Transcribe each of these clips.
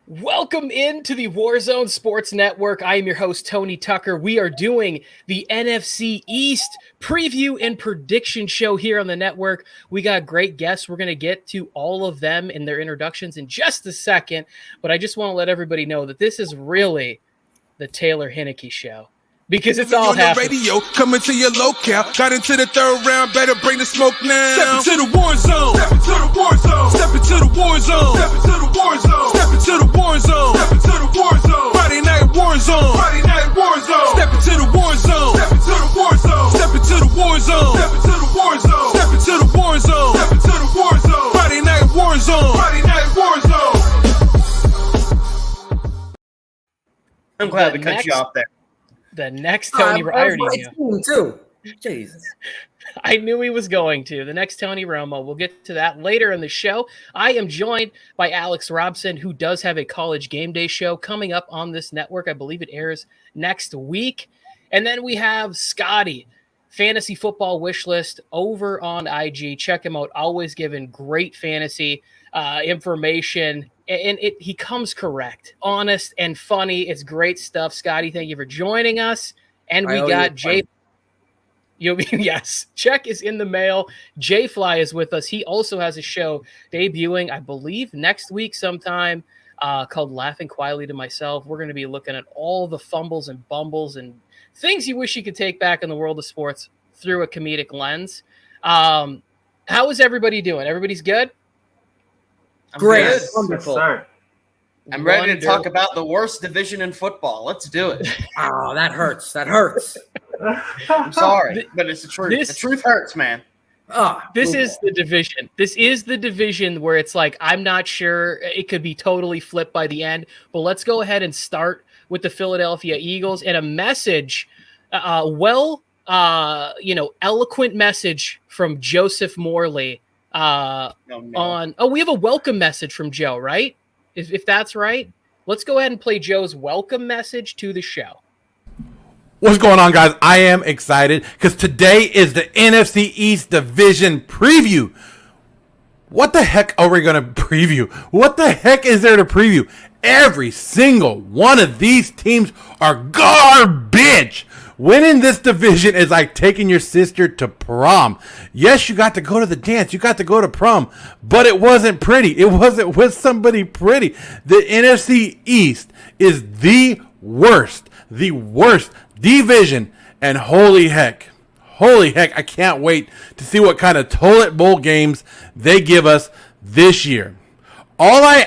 Welcome into the Warzone Sports Network. I am your host, Tony Tucker. We are doing the NFC East preview and prediction show here on the network. We got great guests. We're going to get to all of them in their introductions in just a second, but I just want to let everybody know that this is really the Taylor Heineke show. Because it's all happening. Radio, coming to your locale. Got into the third round, better bring the smoke now. Step into the war zone. Step into the war zone. Step into the war zone. Step into the war zone. Step into the war zone. Step into the war zone. Friday night war zone. Friday night war zone. Step into the war zone. Step into the war zone. Step into the war zone. Step into the war zone. Step into the war zone. Step into the war zone. Friday night war zone. Friday night war zone. I'm glad to cut you off there. The next Tony, I already knew too. Jesus, I knew he was going to. The next Tony Romo. We'll get to that later in the show. I am joined by Alex Robson, who does have a college game day show coming up on this network. I believe it airs next week. And then we have Scotty, Fantasy Football Wish List over on IG. Check him out. Always giving great fantasy information. And he comes correct, honest, and funny. It's great stuff. Scotty, thank you for joining us. And we got Jay. Yes, check is in the mail. Jay Fly is with us. He also has a show debuting, I believe, next week sometime called Laughing Quietly to Myself. We're going to be looking at all the fumbles and bumbles and things you wish you could take back in the world of sports through a comedic lens. How is everybody doing? Everybody's good? Great. Wonderful. Yes, I'm ready to talk about the worst division in football. Let's do it. Oh, that hurts. That hurts. I'm sorry, but it's the truth. The truth hurts, man. This is the division. This is the division where it's like, I'm not sure. It could be totally flipped by the end. But let's go ahead and start with the Philadelphia Eagles and a message, eloquent message from Joseph Morley. We have a welcome message from Joe, right? If that's right, let's go ahead and play Joe's welcome message to the show. What's going on, guys? I am excited because today is the NFC East Division preview. What the heck are we going to preview? What the heck is there to preview? Every single one of these teams are garbage. Winning this division is like taking your sister to prom. Yes, you got to go to the dance. You got to go to prom. But it wasn't pretty. It wasn't with somebody pretty. The NFC East is the worst division. And holy heck, I can't wait to see what kind of toilet bowl games they give us this year. All I'm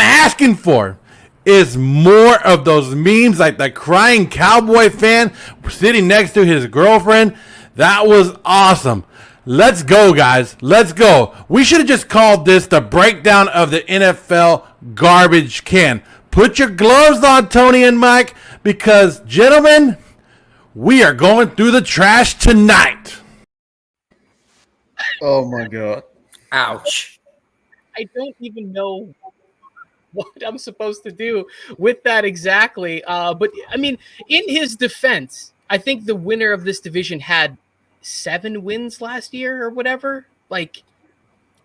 asking for is more of those memes like the crying cowboy fan sitting next to his girlfriend. That was awesome. Let's go, guys. Let's go. We should have just called this the breakdown of the NFL garbage can. Put your gloves on, Tony and Mike, because, gentlemen, we are going through the trash tonight. Oh, my God. Ouch. I don't even know what I'm supposed to do with that exactly. But I mean, in his defense, I think the winner of this division had 7 wins last year or whatever. Like,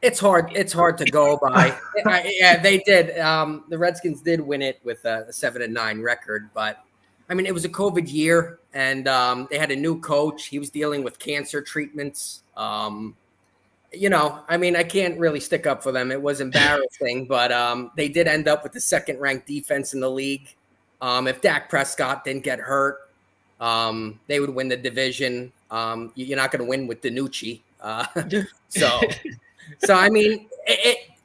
it's hard to go by. They did. The Redskins did win it with a 7-9 record, but I mean, it was a COVID year, and they had a new coach. He was dealing with cancer treatments. I mean, I can't really stick up for them. It was embarrassing, but they did end up with the 2nd-ranked defense in the league. If Dak Prescott didn't get hurt, they would win the division. You're not going to win with DiNucci. So I mean,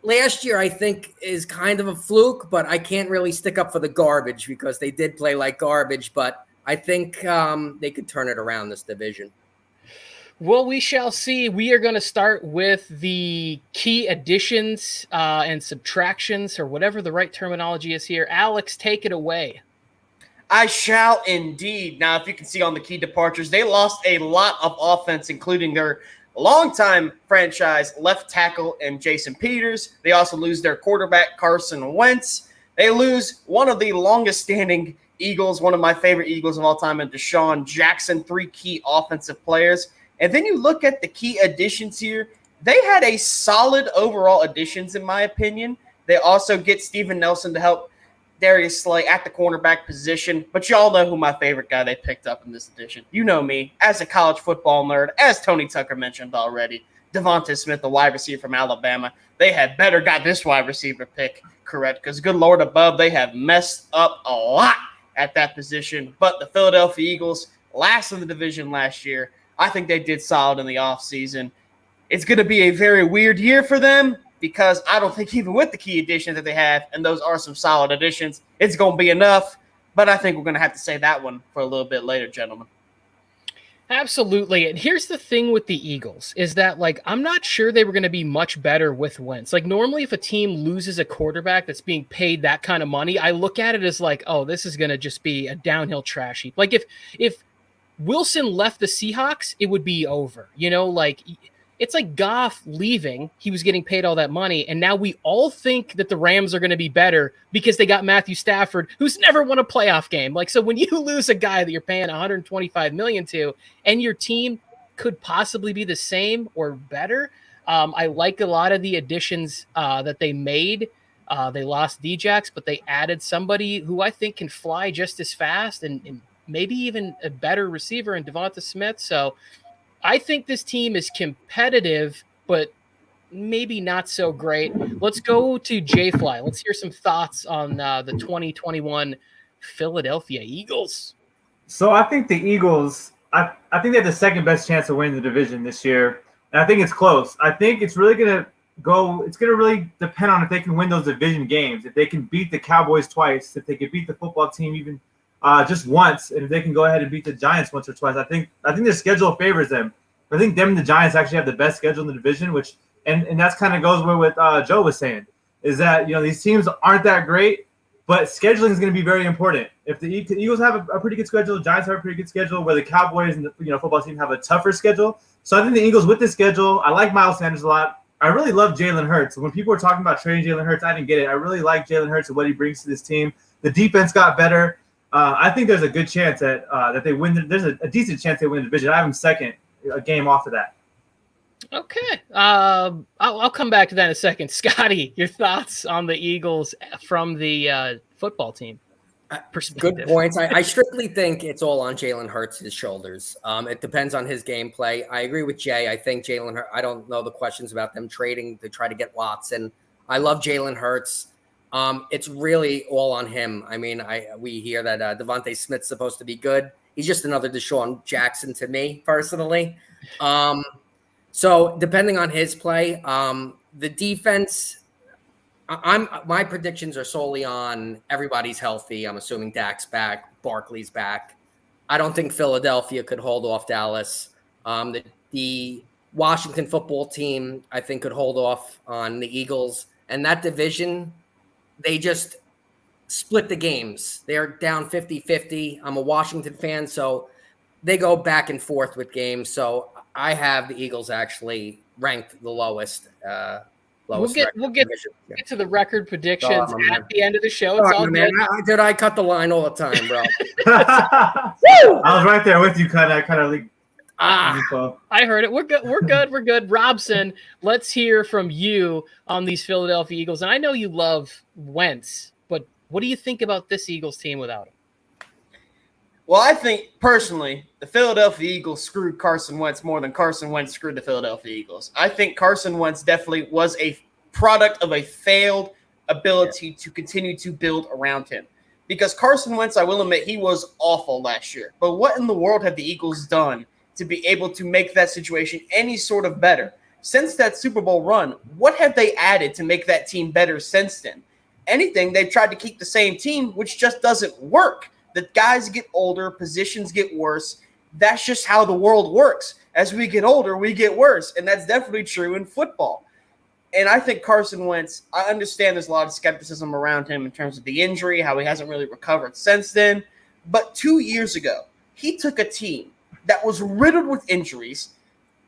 last year I think is kind of a fluke, but I can't really stick up for the garbage because they did play like garbage. But I think they could turn it around this division. Well, we shall see. We are going to start with the key additions and subtractions, or whatever the right terminology is here. Alex, take it away. I shall indeed. Now, if you can see on the key departures, they lost a lot of offense, including their longtime franchise left tackle and Jason Peters. They also lose their quarterback, Carson Wentz. They lose one of the longest-standing Eagles, one of my favorite Eagles of all time, and Deshaun Jackson, 3 key offensive players. And then you look at the key additions here. They had a solid overall additions, in my opinion. They also get Steven Nelson to help Darius Slay at the cornerback position. But y'all know who my favorite guy they picked up in this edition. You know me, as a college football nerd, as Tony Tucker mentioned already, Devonte Smith, the wide receiver from Alabama. They had better got this wide receiver pick correct because, good Lord above, they have messed up a lot at that position. But the Philadelphia Eagles, last in the division last year, I think they did solid in the offseason. It's going to be a very weird year for them because I don't think even with the key additions that they have, and those are some solid additions, it's going to be enough. But I think we're going to have to say that one for a little bit later, gentlemen. Absolutely. And here's the thing with the Eagles is that, like, I'm not sure they were going to be much better with Wentz. Like, normally if a team loses a quarterback that's being paid that kind of money, I look at it as like, oh, this is going to just be a downhill trash heap. Like, if Wilson left the Seahawks, it would be over. You know, like, it's like Goff leaving. He was getting paid all that money, and now we all think that the Rams are going to be better because they got Matthew Stafford, who's never won a playoff game. Like, so when you lose a guy that you're paying $125 million to, and your team could possibly be the same or better, I like a lot of the additions that they made. They lost Djax, but they added somebody who I think can fly just as fast and maybe even a better receiver in Devonta Smith. So I think this team is competitive, but maybe not so great. Let's go to J-Fly. Let's hear some thoughts on the 2021 Philadelphia Eagles. So I think the Eagles, I think they have the second best chance of winning the division this year. And I think it's close. I think it's really going to really depend on if they can win those division games, if they can beat the Cowboys twice, if they can beat the football team even just once, and if they can go ahead and beat the Giants once or twice. I think their schedule favors them. I think them and the Giants actually have the best schedule in the division, which and that's kind of goes with what Joe was saying, is that, you know, these teams aren't that great, but scheduling is going to be very important. If the Eagles have a pretty good schedule, the Giants have a pretty good schedule, where the Cowboys and the football team have a tougher schedule. So I think the Eagles with this schedule, I like Miles Sanders a lot. I really love Jalen Hurts. When people were talking about trading Jalen Hurts, I didn't get it. I really like Jalen Hurts and what he brings to this team. The defense got better. I think there's a good chance that they win. There's a decent chance they win the division. I have them second, a game off of that. Okay. I'll come back to that in a second. Scotty, your thoughts on the Eagles from the football team perspective? Good points. I strictly think it's all on Jalen Hurts' shoulders. It depends on his gameplay. I agree with Jay. I think Jalen Hurts, I don't know the questions about them trading to try to get Watson. I love Jalen Hurts. It's really all on him. I mean, we hear that Devonte Smith's supposed to be good. He's just another Deshaun Jackson to me personally. So depending on his play, the defense, my predictions are solely on everybody's healthy. I'm assuming Dak's back, Barkley's back. I don't think Philadelphia could hold off Dallas. The Washington football team, I think, could hold off on the Eagles. And that division, they just split the games. They're down 50-50. I'm a Washington fan, so they go back and forth with games. So I have the Eagles actually ranked the lowest. We'll get to the record predictions at the end of the show. It's all good. Did I cut the line all the time, bro? I was right there with you, kind of like. I heard it. We're good. We're good. Robson, let's hear from you on these Philadelphia Eagles. And I know you love Wentz, but what do you think about this Eagles team without him? Well, I think personally, the Philadelphia Eagles screwed Carson Wentz more than Carson Wentz screwed the Philadelphia Eagles. I think Carson Wentz definitely was a product of a failed ability to continue to build around him. Because Carson Wentz, I will admit, he was awful last year. But what in the world have the Eagles done to be able to make that situation any sort of better? Since that Super Bowl run, what have they added to make that team better since then? Anything. They've tried to keep the same team, which just doesn't work. The guys get older, positions get worse. That's just how the world works. As we get older, we get worse. And that's definitely true in football. And I think Carson Wentz, I understand there's a lot of skepticism around him in terms of the injury, how he hasn't really recovered since then. But 2 years ago, he took a team that was riddled with injuries,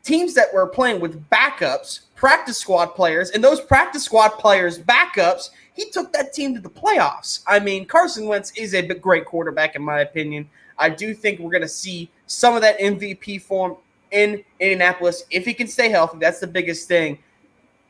teams that were playing with backups, practice squad players, and those practice squad players' backups, he took that team to the playoffs. I mean, Carson Wentz is a great quarterback, in my opinion. I do think we're going to see some of that MVP form in Indianapolis if he can stay healthy. That's the biggest thing.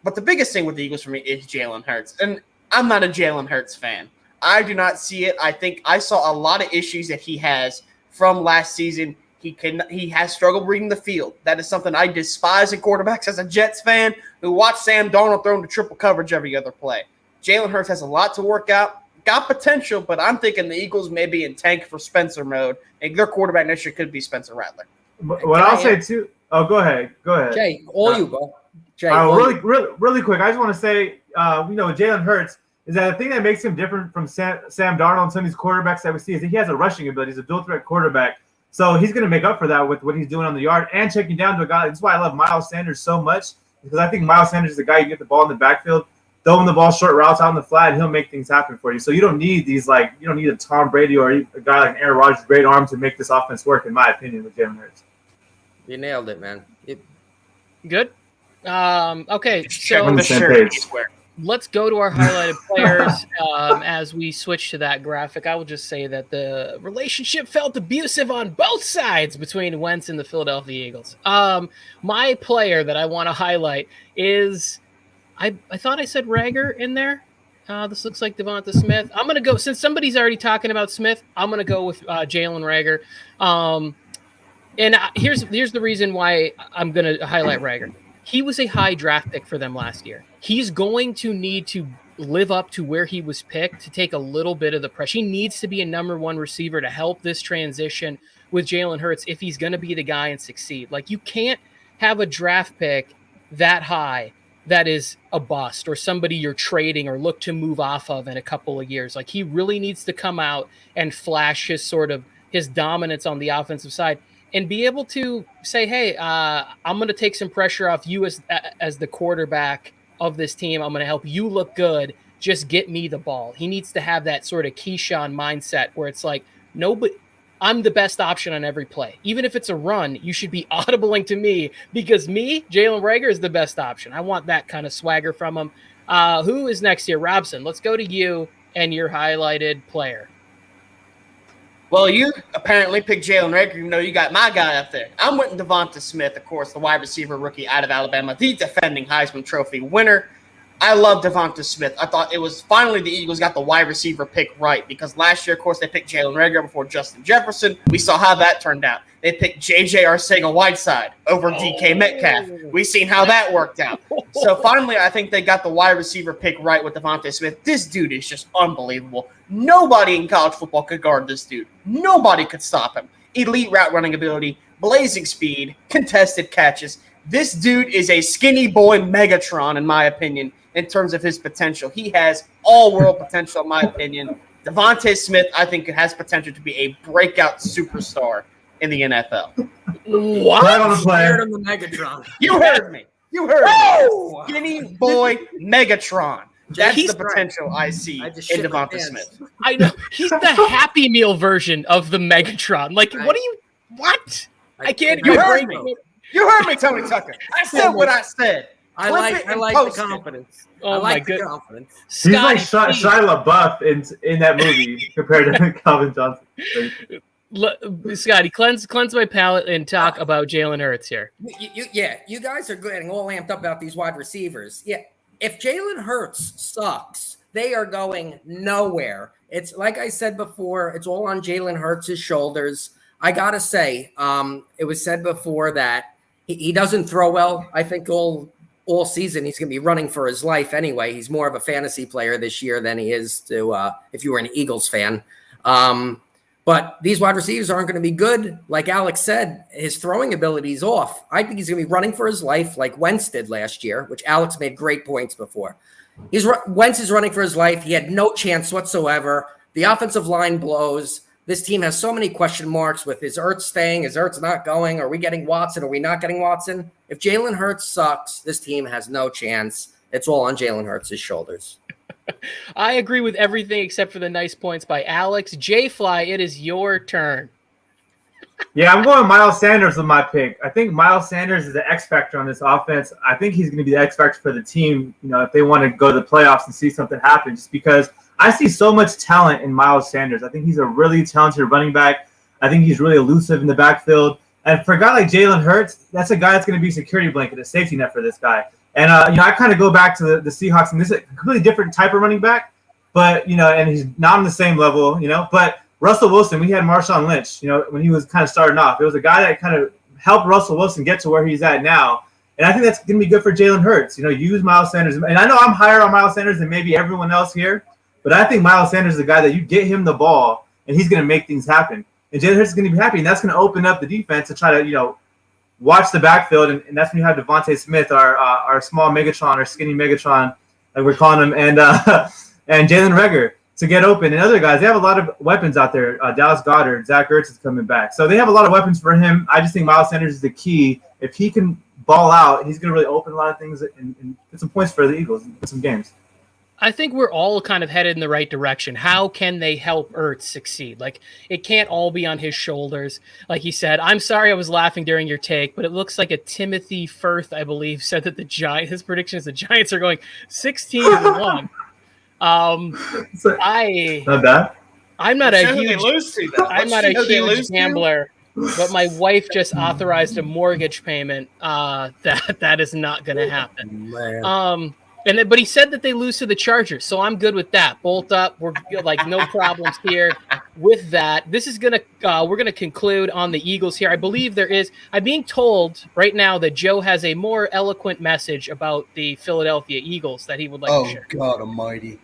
But the biggest thing with the Eagles for me is Jalen Hurts. And I'm not a Jalen Hurts fan. I do not see it. I think I saw a lot of issues that he has from last season. He has struggled reading the field. That is something I despise in quarterbacks as a Jets fan who watch Sam Darnold throw into triple coverage every other play. Jalen Hurts has a lot to work out. Got potential, but I'm thinking the Eagles may be in tank for Spencer mode, and their quarterback next year could be Spencer Rattler. What I'll say too. Oh, go ahead. Jay, you go. Jay, really quick. I just want to say, Jalen Hurts is that the thing that makes him different from Sam Darnold and some of these quarterbacks that we see is that he has a rushing ability. He's a dual threat quarterback. So he's going to make up for that with what he's doing on the yard and checking down to a guy. That's why I love Miles Sanders so much, because I think Miles Sanders is the guy you get the ball in the backfield, throw him the ball short routes out in the flat, and he'll make things happen for you. So you don't need you don't need a Tom Brady or a guy like Aaron Rodgers' great arm to make this offense work, in my opinion, with Jalen Hurts. You nailed it, man. Good. Okay, On so let's go to our highlighted players as we switch to that graphic. I will just say that the relationship felt abusive on both sides between Wentz and the Philadelphia Eagles. My player that I want to highlight is, I thought I said Rager in there. This looks like Devonte Smith. I'm going to go, since somebody's already talking about Smith, I'm going to go with Jalen Rager. And here's the reason why I'm going to highlight Rager. He was a high draft pick for them last year. He's going to need to live up to where he was picked to take a little bit of the pressure. He needs to be a number one receiver to help this transition with Jalen Hurts if he's going to be the guy and succeed. Like, you can't have a draft pick that high that is a bust or somebody you're trading or look to move off of in a couple of years. Like, he really needs to come out and flash his dominance on the offensive side and be able to say, hey, I'm going to take some pressure off you as the quarterback of this team. I'm going to help you look good. Just get me the ball. He needs to have that sort of Keyshawn mindset where it's like, I'm the best option on every play. Even if it's a run, you should be audibling to me because Jalen Rager, is the best option. I want that kind of swagger from him. Who is next here? Robson, let's go to you and your highlighted player. Well, you apparently picked Jalen Rager, even though you got my guy up there. I'm with Devonte Smith, of course, the wide receiver rookie out of Alabama, the defending Heisman Trophy winner. I love Devonte Smith. I thought it was finally the Eagles got the wide receiver pick right because last year, of course, they picked Jalen Rager before Justin Jefferson. We saw how that turned out. They picked J.J. Arcega-Whiteside over DK Metcalf. We've seen how that worked out. So finally, I think they got the wide receiver pick right with Devonte Smith. This dude is just unbelievable. Nobody in college football could guard this dude. Nobody could stop him. Elite route running ability, blazing speed, contested catches. This dude is a skinny boy Megatron, in my opinion, in terms of his potential. He has all-world potential, in my opinion. Devonte Smith, I think, has potential to be a breakout superstar in the NFL. What? Right on the player. On the Megatron. You heard me. You heard me. Skinny boy Megatron. That's He's the potential I see in Devonte Smith. I know. He's the Happy Meal version of the Megatron. Like, what? I can't You even heard break me. it. You heard me, Tony Tucker. I said what I said. I like the confidence. Oh, I like my the God. confidence. He's like Scotty, Shia LaBeouf in that movie compared to Calvin Johnson. Scotty, cleanse my palate and talk about Jalen Hurts here. You guys are getting all amped up about these wide receivers. Yeah, if Jalen Hurts sucks, they are going nowhere. It's like I said before, it's all on Jalen Hurts' shoulders. I gotta say, it was said before that he doesn't throw well. I think all season he's going to be running for his life anyway. He's more of a fantasy player this year than he is to if you were an Eagles fan. But these wide receivers aren't going to be good. Like Alex said, his throwing ability is off. I think he's going to be running for his life like Wentz did last year, which Alex made great points before. Wentz is running for his life. He had no chance whatsoever. The offensive line blows. This team has so many question marks with is Ertz staying? Is Ertz not going? Are we getting Watson? Are we not getting Watson? If Jalen Hurts sucks, this team has no chance. It's all on Jalen Hurts' shoulders. I agree with everything except for the nice points by Alex. J-Fly, it is your turn. Yeah, I'm going Miles Sanders with my pick. I think Miles Sanders is the X factor on this offense. I think he's going to be the X factor for the team, if they want to go to the playoffs and see something happen, just because I see so much talent in Miles Sanders. I think he's a really talented running back. I think he's really elusive in the backfield. And for a guy like Jalen Hurts, that's a guy that's going to be a security blanket, a safety net for this guy. And I kind of go back to the Seahawks, and this is a completely different type of running back, but and he's not on the same level, But Russell Wilson, we had Marshawn Lynch, when he was kind of starting off. It was a guy that kind of helped Russell Wilson get to where he's at now. And I think that's going to be good for Jalen Hurts. Use Miles Sanders. And I know I'm higher on Miles Sanders than maybe everyone else here, but I think Miles Sanders is the guy that you get him the ball, and he's going to make things happen. And Jalen Hurts is going to be happy, and that's going to open up the defense to try to, watch the backfield. And that's when you have Devonte Smith, our small Megatron, our skinny Megatron, like we're calling him, and Jalen Reagor to get open. And other guys, they have a lot of weapons out there. Dallas Goedert, Zach Ertz is coming back. So they have a lot of weapons for him. I just think Miles Sanders is the key. If he can ball out, he's going to really open a lot of things and get some points for the Eagles in some games. I think we're all kind of headed in the right direction. How can they help Ertz succeed? Like, it can't all be on his shoulders. Like he said, I'm sorry I was laughing during your take, but it looks like a Timothy Firth, I believe, said that his prediction is the Giants are going 16-1. Not bad. I'm not a huge gambler, but my wife just authorized a mortgage payment. That is not going to happen. Man. But he said that they lose to the Chargers, so I'm good with that. Bolt up, we're like no problems here with that. This is we're gonna conclude on the Eagles here. I believe I'm being told right now that Joe has a more eloquent message about the Philadelphia Eagles that he would like to share. Oh God Almighty!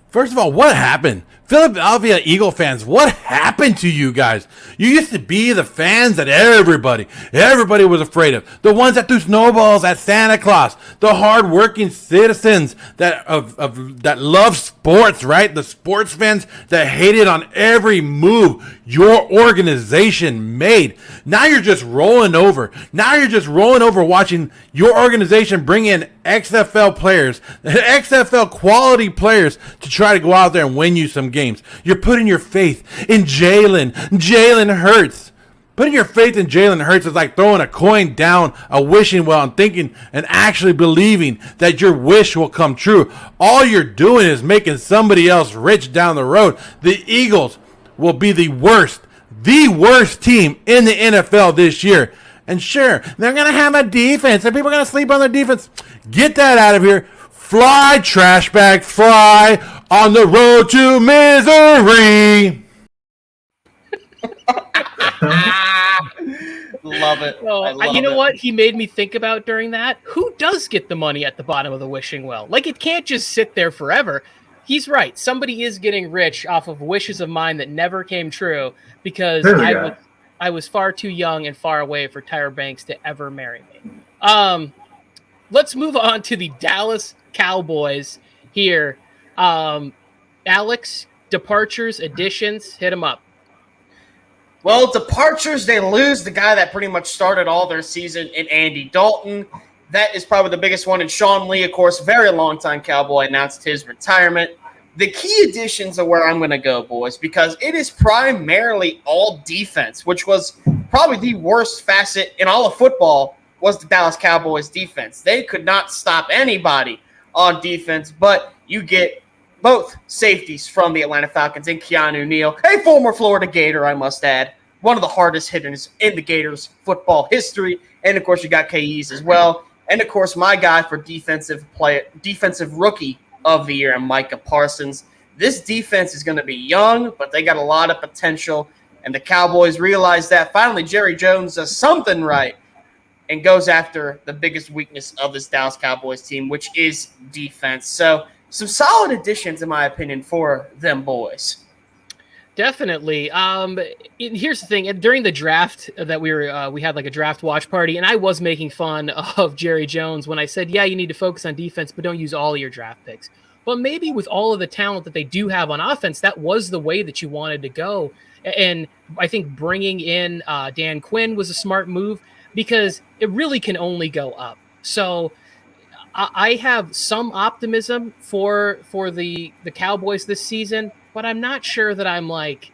First of all, what happened? Philadelphia Eagle fans, what happened to you guys? You used to be the fans that everybody was afraid of. The ones that threw snowballs at Santa Claus. The hard-working citizens that love sports, right? The sports fans that hated on every move your organization made. Now you're just rolling over. Watching your organization bring in XFL players, XFL quality players to try to go out there and win you some games. You're putting your faith in Jalen Hurts. Putting your faith in Jalen Hurts is like throwing a coin down a wishing well and thinking and actually believing that your wish will come true. All you're doing is making somebody else rich down the road. The Eagles will be the worst team in the NFL this year. And sure, they're going to have a defense, and people are going to sleep on their defense. Get that out of here. Fly, trash bag, fly on the road to misery. Love it. Well, you know what he made me think about during that? Who does get the money at the bottom of the wishing well? Like, it can't just sit there forever. He's right. Somebody is getting rich off of wishes of mine that never came true because I was far too young and far away for Tyra Banks to ever marry me. Let's move on to the Dallas Cowboys here. Alex, departures, additions, hit them up. Well, departures, they lose the guy that pretty much started all their season in Andy Dalton. That is probably the biggest one. And Sean Lee, of course, very long-time Cowboy, announced his retirement. The key additions are where I'm going to go, boys, because it is primarily all defense, which was probably the worst facet in all of football was the Dallas Cowboys defense. They could not stop anybody on defense, but you get both safeties from the Atlanta Falcons and Keanu Neil, a former Florida Gator, I must add, one of the hardest hitters in the Gators football history. And, of course, you got KEs as well. And, of course, my guy for defensive rookie of the year, Micah Parsons. This defense is going to be young, but they got a lot of potential, and the Cowboys realize that. Finally, Jerry Jones does something right and goes after the biggest weakness of this Dallas Cowboys team, which is defense. So some solid additions, in my opinion, for them boys. Definitely. Here's the thing. During the draft that we had like a draft watch party, and I was making fun of Jerry Jones when I said, yeah, you need to focus on defense, but don't use all of your draft picks. But maybe with all of the talent that they do have on offense, that was the way that you wanted to go. And I think bringing in Dan Quinn was a smart move because it really can only go up. So I have some optimism for the Cowboys this season, but I'm not sure that I'm like,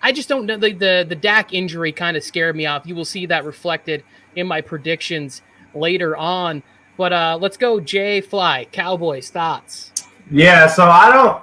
I just don't know. The Dak injury kind of scared me off. You will see that reflected in my predictions later on. But let's go, Jay Fly. Cowboys, thoughts? Yeah, so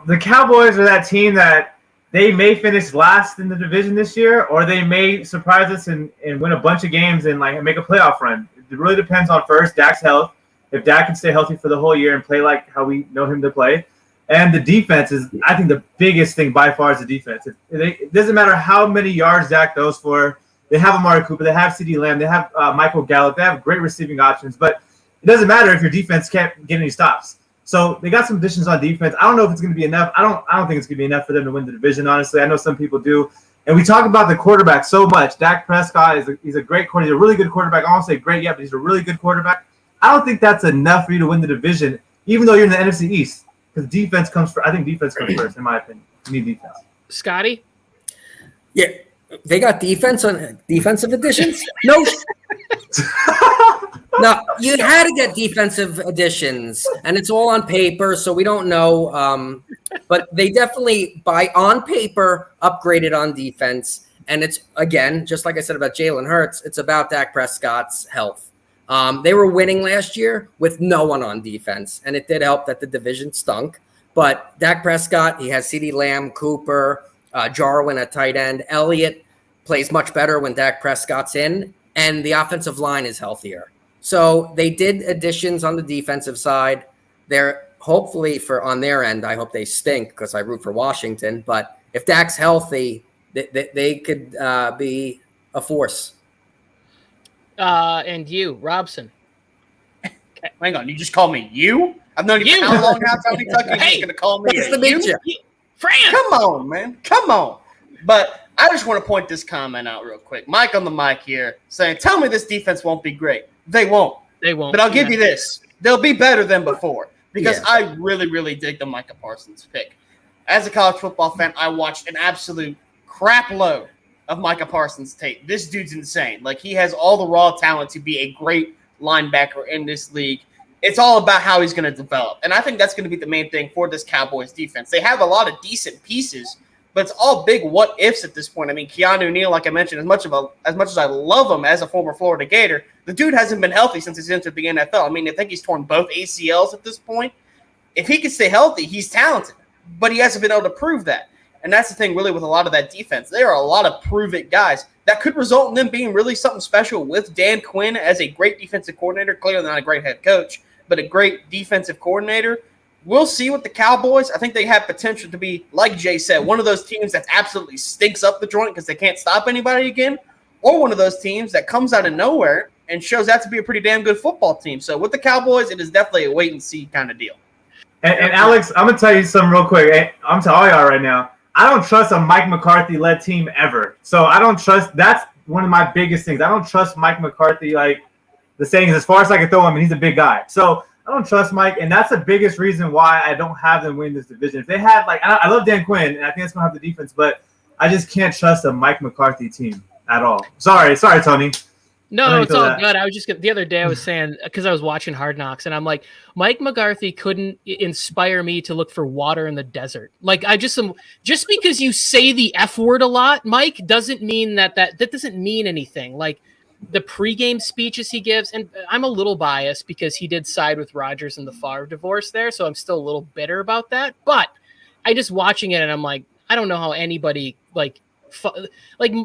the Cowboys are that team that they may finish last in the division this year, or they may surprise us and win a bunch of games and like make a playoff run. It really depends on first Dak's health. if Dak can stay healthy for the whole year and play like how we know him to play. And the defense is, I think, the biggest thing by far is the defense. It doesn't matter how many yards Dak throws for. They have Amari Cooper. They have CeeDee Lamb. They have Michael Gallup. They have great receiving options. But it doesn't matter if your defense can't get any stops. So they got some additions on defense. I don't know if it's going to be enough. I don't think it's going to be enough for them to win the division, honestly. I know some people do. And we talk about the quarterback so much. Dak Prescott he's a great quarterback. He's a really good quarterback. I won't say great yet, but he's a really good quarterback. I don't think that's enough for you to win the division, even though you're in the NFC East. Because defense comes first. I think defense comes first, in my opinion. You need defense. Scotty? Yeah, they got defensive additions? No. No, you had to get defensive additions, and it's all on paper, so we don't know. But they definitely, on paper, upgraded on defense. And it's, again, just like I said about Jalen Hurts, it's about Dak Prescott's health. They were winning last year with no one on defense, and it did help that the division stunk. But Dak Prescott, he has CeeDee Lamb, Cooper, Jarwin at tight end. Elliott plays much better when Dak Prescott's in, and the offensive line is healthier. So they did additions on the defensive side. They're hopefully on their end, I hope they stink because I root for Washington. But if Dak's healthy, they could be a force. And you, Robson. Hang on, you just call me you? I've known you for how long now, Tony Tucker? You're just going to call me Nice to meet you. Fran! Come on, man. Come on. But I just want to point this comment out real quick. Mike on the mic here saying, tell me this defense won't be great. They won't. They won't. But I'll give you this. They'll be better than before because Yeah. I really, really dig the Micah Parsons pick. As a college football fan, I watched an absolute crap load of Micah Parsons' tape. This dude's insane. Like, he has all the raw talent to be a great linebacker in this league. It's all about how he's going to develop. And I think that's going to be the main thing for this Cowboys defense. They have a lot of decent pieces, but it's all big what ifs at this point. I mean, Keanu Neil, like I mentioned, as much as I love him as a former Florida Gator, the dude hasn't been healthy since he's entered the NFL. I mean, I think he's torn both ACLs at this point. If he can stay healthy, he's talented, but he hasn't been able to prove that. And that's the thing really with a lot of that defense. There are a lot of prove-it guys that could result in them being really something special with Dan Quinn as a great defensive coordinator, clearly not a great head coach, but a great defensive coordinator. We'll see with the Cowboys. I think they have potential to be, like Jay said, one of those teams that absolutely stinks up the joint because they can't stop anybody again, or one of those teams that comes out of nowhere and shows out to be a pretty damn good football team. So with the Cowboys, it is definitely a wait-and-see kind of deal. And Alex, I'm going to tell you something real quick. I'm telling all y'all right now. I don't trust a Mike McCarthy-led team ever. So I don't trust – that's one of my biggest things. I don't trust Mike McCarthy, like the saying is, as far as I can throw him, and he's a big guy. So I don't trust Mike, and that's the biggest reason why I don't have them win this division. If they had – like, I love Dan Quinn, and I think that's going to have the defense, but I just can't trust a Mike McCarthy team at all. Sorry, Tony. No, it's all good. I was just the other day I was saying, because I was watching Hard Knocks, and I'm like, Mike McCarthy couldn't inspire me to look for water in the desert. Like, I just because you say the F word a lot, Mike, doesn't mean that doesn't mean anything. Like the pregame speeches he gives, and I'm a little biased because he did side with Rodgers in the Favre divorce there, so I'm still a little bitter about that. But I just watching it, and I'm like, I don't know how anybody like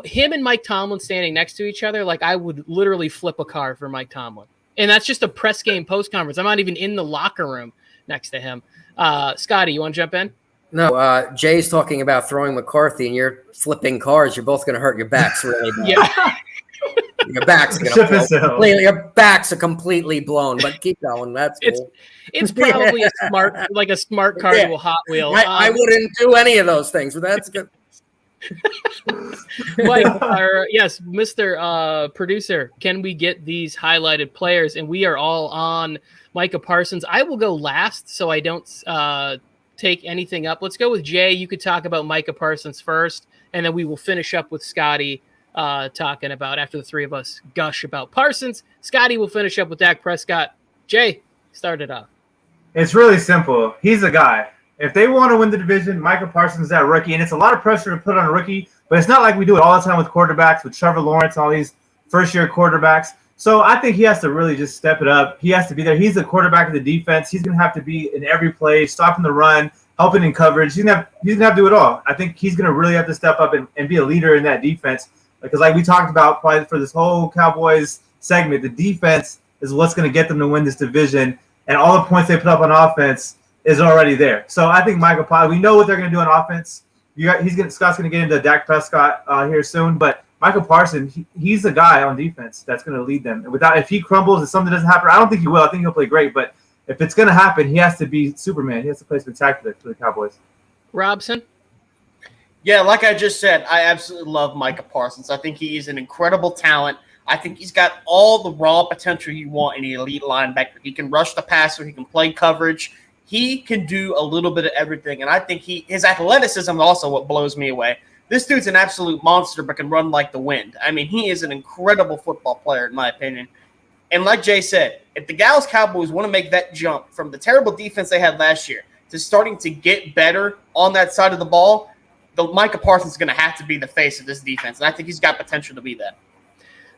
him and Mike Tomlin standing next to each other, like I would literally flip a car for Mike Tomlin. And that's just a press game post conference. I'm not even in the locker room next to him. Scotty, you want to jump in? No, Jay's talking about throwing McCarthy and you're flipping cars. You're both going to hurt your backs really bad. Yeah. Your backs are going to blow. Your backs are completely blown, but keep going. That's cool. It's probably a smart car to a Hot Wheel. I wouldn't do any of those things, but that's good. Mike, yes, Mr. Producer, can we get these highlighted players? And we are all on Micah Parsons. I will go last so I don't take anything up. Let's go with Jay. You could talk about Micah Parsons first, and then we will finish up with Scotty talking about, after the three of us gush about Parsons. Scotty will finish up with Dak Prescott. Jay, start it off. It's really simple. He's a guy. If they want to win the division, Micah Parsons is that rookie, and it's a lot of pressure to put on a rookie, but it's not like we do it all the time with quarterbacks, with Trevor Lawrence, all these first-year quarterbacks. So I think he has to really just step it up. He has to be there. He's the quarterback of the defense. He's going to have to be in every play, stopping the run, helping in coverage. He's going to have to do it all. I think he's going to really have to step up and be a leader in that defense because like we talked about probably for this whole Cowboys segment, the defense is what's going to get them to win this division. And all the points they put up on offense is already there. So I think Michael Parsons, we know what they're going to do on offense. Scott's going to get into Dak Prescott here soon, but Michael Parsons, he's the guy on defense that's going to lead them. If he crumbles and something doesn't happen, I don't think he will. I think he'll play great, but if it's going to happen, he has to be Superman. He has to play spectacular for the Cowboys. Robson? Yeah, like I just said, I absolutely love Micah Parsons. I think he is an incredible talent. I think he's got all the raw potential you want in an elite linebacker. He can rush the passer. He can play coverage. He can do a little bit of everything, and I think his athleticism is also what blows me away. This dude's an absolute monster but can run like the wind. I mean, he is an incredible football player, in my opinion. And like Jay said, if the Dallas Cowboys want to make that jump from the terrible defense they had last year to starting to get better on that side of the ball, Micah Parsons is going to have to be the face of this defense, and I think he's got potential to be that.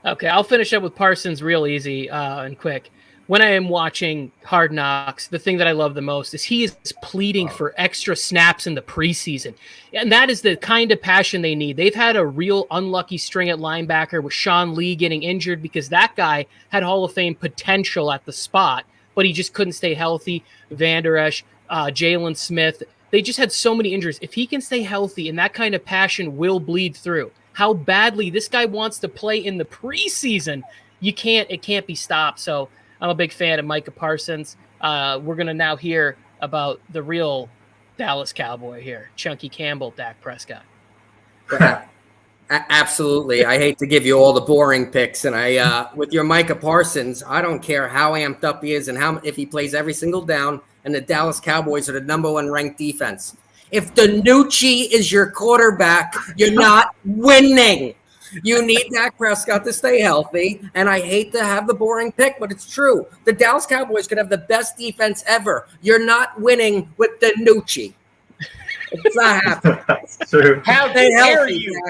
Okay, I'll finish up with Parsons real easy and quick. When I am watching Hard Knocks, the thing that I love the most is he is pleading for extra snaps in the preseason. And that is the kind of passion they need. They've had a real unlucky string at linebacker with Sean Lee getting injured because that guy had Hall of Fame potential at the spot, but he just couldn't stay healthy. Van Der Esch, Jalen Smith, they just had so many injuries. If he can stay healthy, and that kind of passion will bleed through, how badly this guy wants to play in the preseason, it can't be stopped. So I'm a big fan of Micah Parsons. We're going to now hear about the real Dallas Cowboy here, Chunky Campbell, Dak Prescott. Absolutely. I hate to give you all the boring picks, and with your Micah Parsons, I don't care how amped up he is and if he plays every single down, and the Dallas Cowboys are the number 1 ranked defense. If DiNucci is your quarterback, you're not winning. You need Dak Prescott to stay healthy, and I hate to have the boring pick, but it's true. The Dallas Cowboys could have the best defense ever. You're not winning with DiNucci. It's not happening. That's true. How dare you?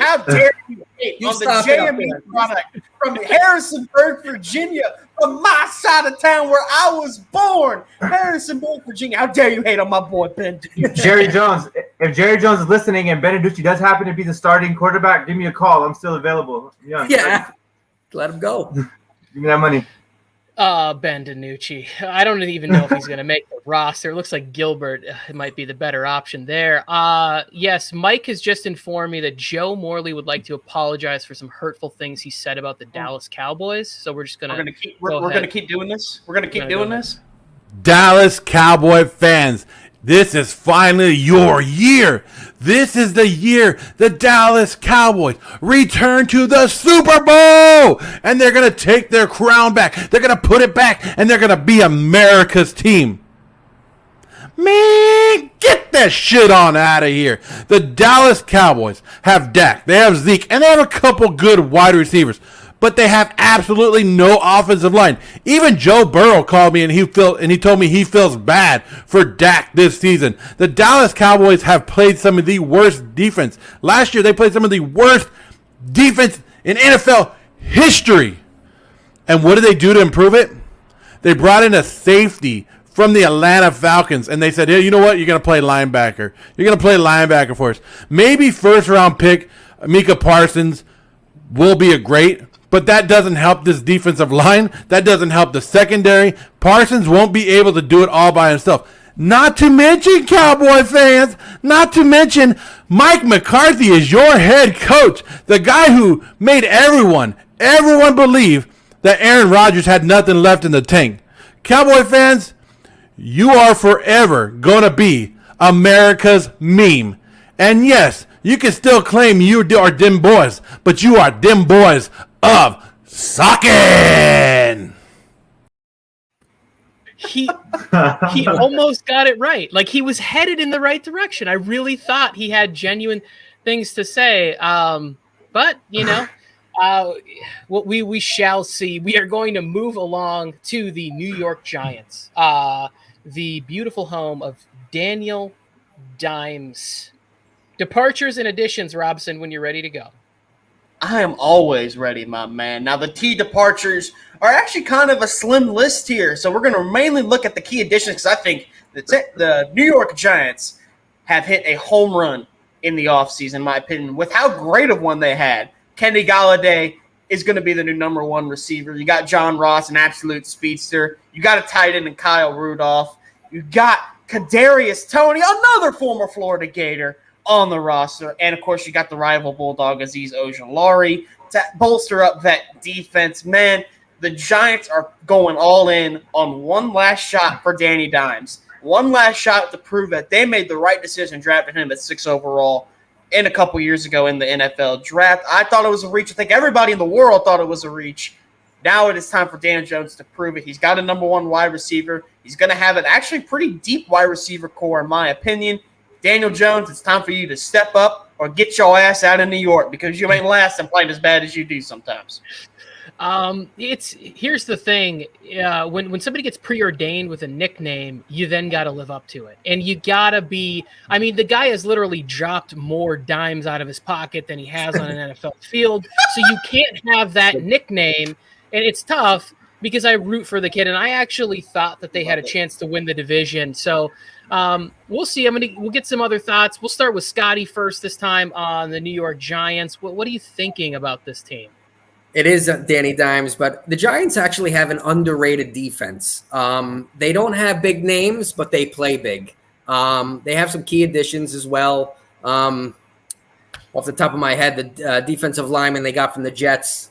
How dare you hate on the JME product from Harrisonburg, Virginia, from my side of town where I was born, Harrisonburg, Virginia. How dare you hate on my boy Ben DiNucci? Jerry Jones, if Jerry Jones is listening and Ben DiNucci does happen to be the starting quarterback, give me a call. I'm still available. Yeah, let him go. Give me that money. Ben DiNucci. I don't even know if he's going to make the roster. It looks like Gilbert might be the better option there. Yes, Mike has just informed me that Joe Morley would like to apologize for some hurtful things he said about the Dallas Cowboys. So we're just going to we're going to keep doing this. We're going to keep doing this. Dallas Cowboy fans, this is finally your year. This is the year the Dallas Cowboys return to the Super Bowl. And they're going to take their crown back. They're going to put it back. And they're going to be America's team. Man, get that shit on out of here. The Dallas Cowboys have Dak. They have Zeke. And they have a couple good wide receivers. But they have absolutely no offensive line. Even Joe Burrow called me and he told me he feels bad for Dak this season. The Dallas Cowboys have played some of the worst defense. Last year they played some of the worst defense in NFL history. And what did they do to improve it? They brought in a safety from the Atlanta Falcons, and they said, hey, you know what? You're going to play linebacker. You're going to play linebacker for us. Maybe first-round pick Micah Parsons will be a great, but that doesn't help this defensive line. That doesn't help the secondary. Parsons won't be able to do it all by himself. Not to mention, Cowboy fans, not to mention Mike McCarthy is your head coach, the guy who made everyone believe that Aaron Rodgers had nothing left in the tank. Cowboy fans, you are forever going to be America's meme. And yes, you can still claim you are them boys, but you are them boys of sucking. He almost got it right. Like, he was headed in the right direction. I really thought he had genuine things to say. But, you know, what we shall see. We are going to move along to the New York Giants, the beautiful home of Daniel Dimes. Departures and additions, Robson, when you're ready to go. I am always ready, my man. Now, the key departures are actually kind of a slim list here. So we're going to mainly look at the key additions because I think the New York Giants have hit a home run in the offseason, in my opinion, with how great of one they had. Kenny Galladay is going to be the new number 1 receiver. You got John Ross, an absolute speedster. You got a tight end in Kyle Rudolph. You got Kadarius Toney, another former Florida Gator, on the roster. And, of course, you got the rival Bulldog Azeez Ojulari to bolster up that defense. Man, the Giants are going all in on one last shot for Danny Dimes. One last shot to prove that they made the right decision drafting him at 6 overall in a couple years ago in the NFL draft. I thought it was a reach. I think everybody in the world thought it was a reach. Now it is time for Daniel Jones to prove it. He's got a number 1 wide receiver. He's going to have an actually pretty deep wide receiver core, in my opinion. Daniel Jones, it's time for you to step up or get your ass out of New York because you ain't lasting playing as bad as you do sometimes. Here's the thing. When somebody gets preordained with a nickname, you then got to live up to it. And you got to be, I mean, the guy has literally dropped more dimes out of his pocket than he has on an NFL field. So you can't have that nickname. And it's tough because I root for the kid. And I actually thought that they had a chance to win the division. So we'll see. We'll get some other thoughts. We'll start with Scotty first this time on the New York Giants. What are you thinking about this team? It is Danny Dimes, but the Giants actually have an underrated defense. They don't have big names, but they play big. They have some key additions as well. Off the top of my head, the defensive lineman they got from the Jets,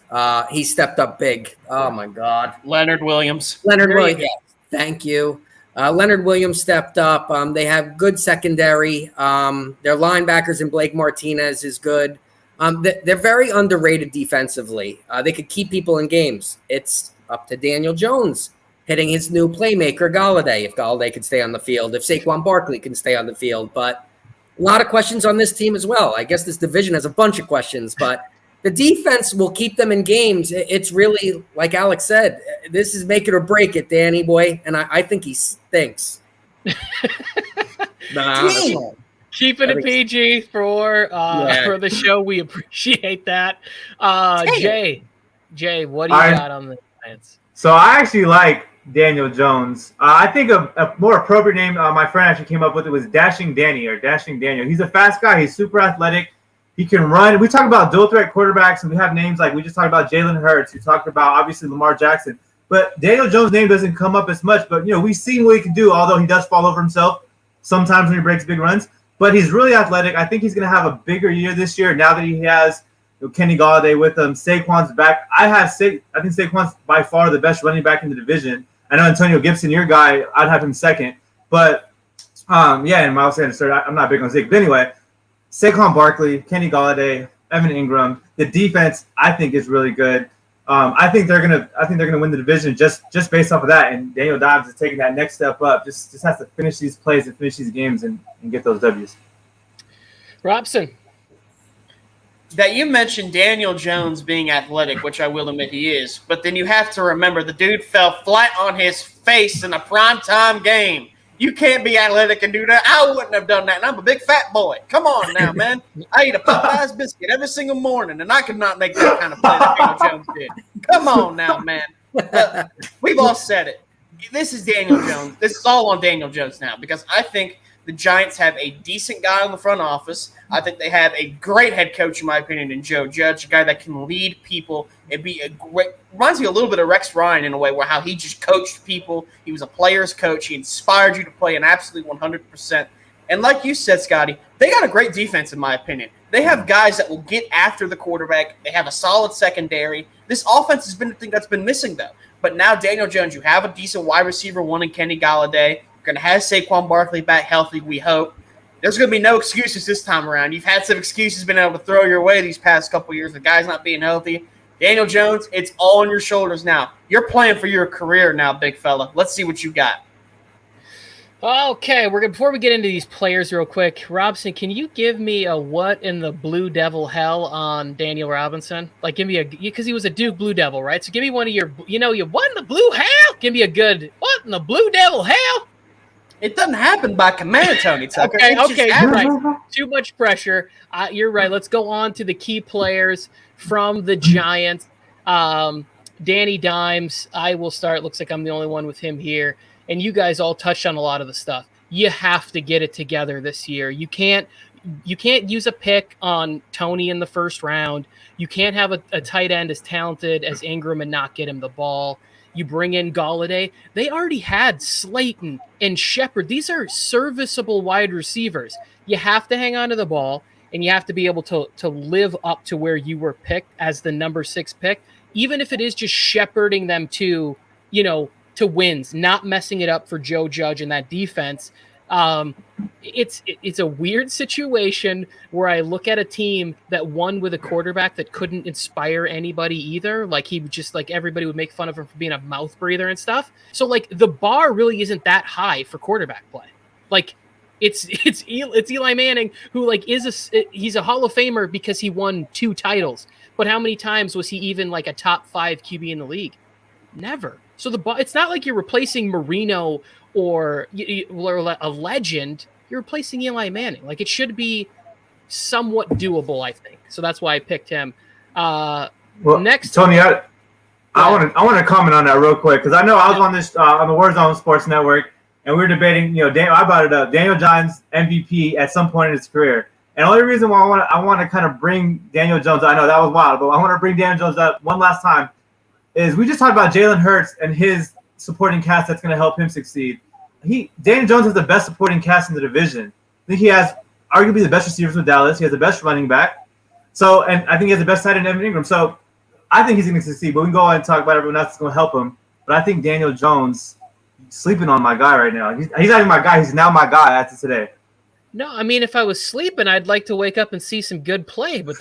he stepped up big. Oh, my God. Leonard Williams. Yes, thank you. Leonard Williams stepped up. They have good secondary. Their linebackers in Blake Martinez is good. They're very underrated defensively. They could keep people in games. It's up to Daniel Jones hitting his new playmaker, Galladay, if Galladay can stay on the field, if Saquon Barclay can stay on the field. But a lot of questions on this team as well. I guess this division has a bunch of questions, but the defense will keep them in games. It's really, like Alex said, this is make it or break it, Danny boy, and I think he stinks. Keeping it PG for the show. We appreciate that. Jay, what do you got on the Giants? So I actually like Daniel Jones. I think a more appropriate name my friend actually came up with, it was Dashing Danny or Dashing Daniel. He's a fast guy. He's super athletic. He can run. We talk about dual threat quarterbacks, and we have names like we just talked about Jalen Hurts. We talked about obviously Lamar Jackson. But Daniel Jones' name doesn't come up as much. But we've seen what he can do, although he does fall over himself sometimes when he breaks big runs. But he's really athletic. I think he's going to have a bigger year this year now that he has Kenny Galladay with him. Saquon's back. I think Saquon's by far the best running back in the division. I know Antonio Gibson, your guy, I'd have him second. But, and Miles Sanders third. I'm not big on Zeke. But anyway, Saquon Barkley, Kenny Galladay, Evan Ingram. The defense, I think, is really good. I think they're gonna win the division just based off of that. And Daniel Dimes is taking that next step up. Just has to finish these plays and finish these games and get those W's. Robson. That you mentioned Daniel Jones being athletic, which I will admit he is, but then you have to remember the dude fell flat on his face in a primetime game. You can't be athletic and do that. I wouldn't have done that, and I'm a big fat boy. Come on now, man. I eat a Popeye's biscuit every single morning, and I could not make that kind of play that Daniel Jones did. Come on now, man. We've all said it. This is Daniel Jones. This is all on Daniel Jones now because I think the Giants have a decent guy in the front office. I think they have a great head coach, in my opinion, in Joe Judge, a guy that can lead people and be a great – reminds me a little bit of Rex Ryan in a way where how he just coached people. He was a player's coach. He inspired you to play an absolute 100%. And like you said, Scotty, they got a great defense, in my opinion. They have guys that will get after the quarterback. They have a solid secondary. This offense has been the thing that's been missing, though. But now Daniel Jones, you have a decent wide receiver, one in Kenny Galladay. Going to have Saquon Barkley back healthy, we hope. There's going to be no excuses this time around. You've had some excuses been able to throw your way these past couple years. The guy's not being healthy. Daniel Jones, it's all on your shoulders now. You're playing for your career now, big fella. Let's see what you got. Okay, before we get into these players real quick, Robson, can you give me a what in the Blue Devil hell on Daniel Robinson? Like, give me because he was a Duke Blue Devil, right? So give me one of your, you what in the blue hell? Give me a good, what in the Blue Devil hell? It doesn't happen by command, Tony Tucker. Okay, you're right. Too much pressure. You're right. Let's go on to the key players from the Giants. Danny Dimes, I will start. Looks like I'm the only one with him here. And you guys all touched on a lot of the stuff. You have to get it together this year. You can't you can't use a pick on Tony in the first round. You can't have a tight end as talented as Ingram and not get him the ball. You bring in Galladay. They already had Slayton and Shepard. These are serviceable wide receivers. You have to hang on to the ball, and you have to be able to live up to where you were picked as the number 6 pick, even if it is just shepherding them to wins, not messing it up for Joe Judge and that defense. It's a weird situation where I look at a team that won with a quarterback that couldn't inspire anybody either. Like he would just everybody would make fun of him for being a mouth breather and stuff. So the bar really isn't that high for quarterback play. It's Eli Manning who he's a Hall of Famer because he won 2 titles. But how many times was he even a top 5 QB in the league? Never. So it's not like you're replacing Marino or a legend. You're replacing Eli Manning. It should be somewhat doable, I think. So that's why I picked him. Next, Tony, I want to comment on that real quick because I know I was on this on the Warzone Sports Network and we were debating. I brought it up. Daniel Jones MVP at some point in his career, and the only reason why I want to kind of bring Daniel Jones. I know that was wild, but I want to bring Daniel Jones up one last time. Is we just talked about Jalen Hurts and his supporting cast that's going to help him succeed. Daniel Jones has the best supporting cast in the division. I think he has arguably the best receivers with Dallas. He has the best running back. So, and I think he has the best tight end, Evan Ingram. So, I think he's going to succeed. But we can go on and talk about everyone else that's going to help him. But I think Daniel Jones sleeping on my guy right now. He's not even my guy. He's now my guy after today. No, I mean, if I was sleeping, I'd like to wake up and see some good play. But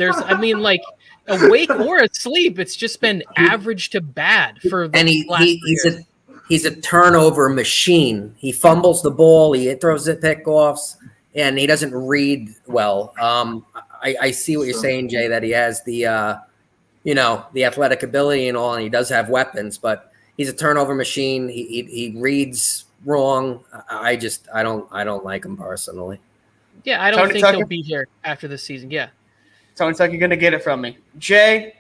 awake or asleep, it's just been average to bad for the last years. He's a turnover machine. He fumbles the ball, he throws the pickoffs, and he doesn't read well. I see what you're saying, Jay, that he has the athletic ability and all, and he does have weapons, but he's a turnover machine. He reads wrong. I don't like him personally. Yeah, I don't think he'll be here after this season. Yeah. Tony Tucker, you're going to get it from me. Jay,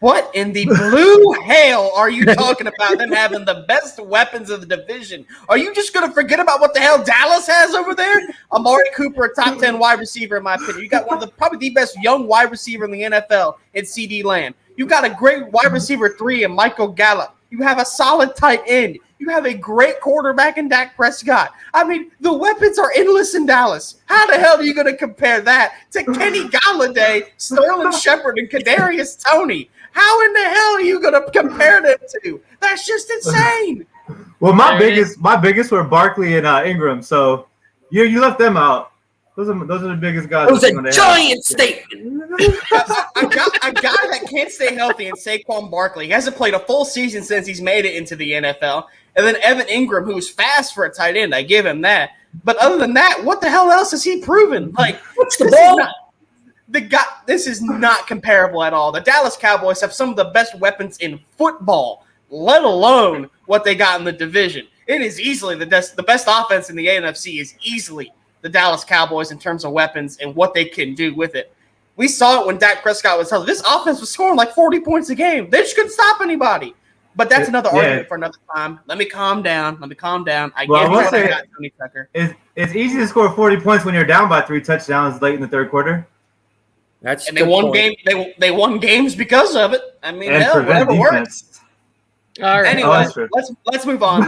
what in the blue hell are you talking about them having the best weapons of the division? Are you just going to forget about what the hell Dallas has over there? Amari Cooper, a top 10 wide receiver, in my opinion. You got probably the best young wide receiver in the NFL in CeeDee Lamb. You got a great wide receiver 3 in Michael Gallup. You have a solid tight end. You have a great quarterback in Dak Prescott. I mean, the weapons are endless in Dallas. How the hell are you going to compare that to Kenny Galladay, Sterling Shepard, and Kadarius Toney? How in the hell are you going to compare them to? That's just insane. Well, my biggest were Barkley and Ingram. So you left them out. Those are the biggest guys. It was a giant statement. A guy that can't stay healthy in Saquon Barclay. He hasn't played a full season since he's made it into the NFL. And then Evan Ingram, who's fast for a tight end. I give him that. But other than that, what the hell else has he proven? What's the ball? This is not comparable at all. The Dallas Cowboys have some of the best weapons in football, let alone what they got in the division. It is easily the best offense in the NFC is easily the Dallas Cowboys in terms of weapons and what they can do with it. We saw it when Dak Prescott was healthy. This offense was scoring 40 points a game. They just couldn't stop anybody. But that's another argument for another time. Let me calm down. I got Tony Tucker. It's easy to score 40 points when you're down by 3 touchdowns late in the third quarter. And they won They won games because of it. I mean, whatever works. All right. Anyway, let's move on.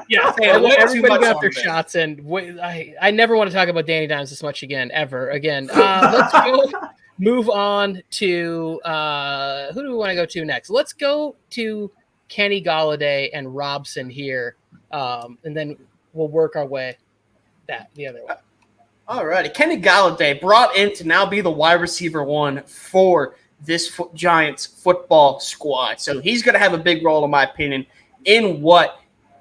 Yeah, everybody got their shots, and I never want to talk about Danny Dimes this much ever again. Let's go move on to who do we want to go to next? Let's go to Kenny Galladay and Robson here, and then we'll work our way the other way. All righty. Kenny Galladay brought in to now be the wide receiver 1 for this Giants football squad. So he's going to have a big role, in my opinion, in what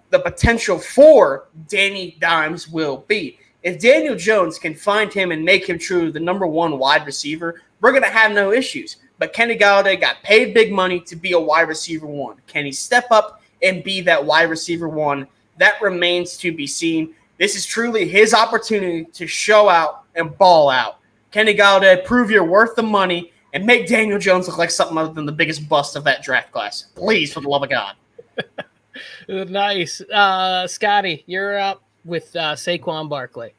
the potential for Danny Dimes will be. If Daniel Jones can find him and make him truly the number 1 wide receiver, we're going to have no issues. But Kenny Galladay got paid big money to be a wide receiver 1. Can he step up and be that wide receiver 1? That remains to be seen. This is truly his opportunity to show out and ball out. Kenny Galladay, prove you're worth the money and make Daniel Jones look like something other than the biggest bust of that draft class. Please, for the love of God. Nice. Scotty, you're up with Saquon Barclay.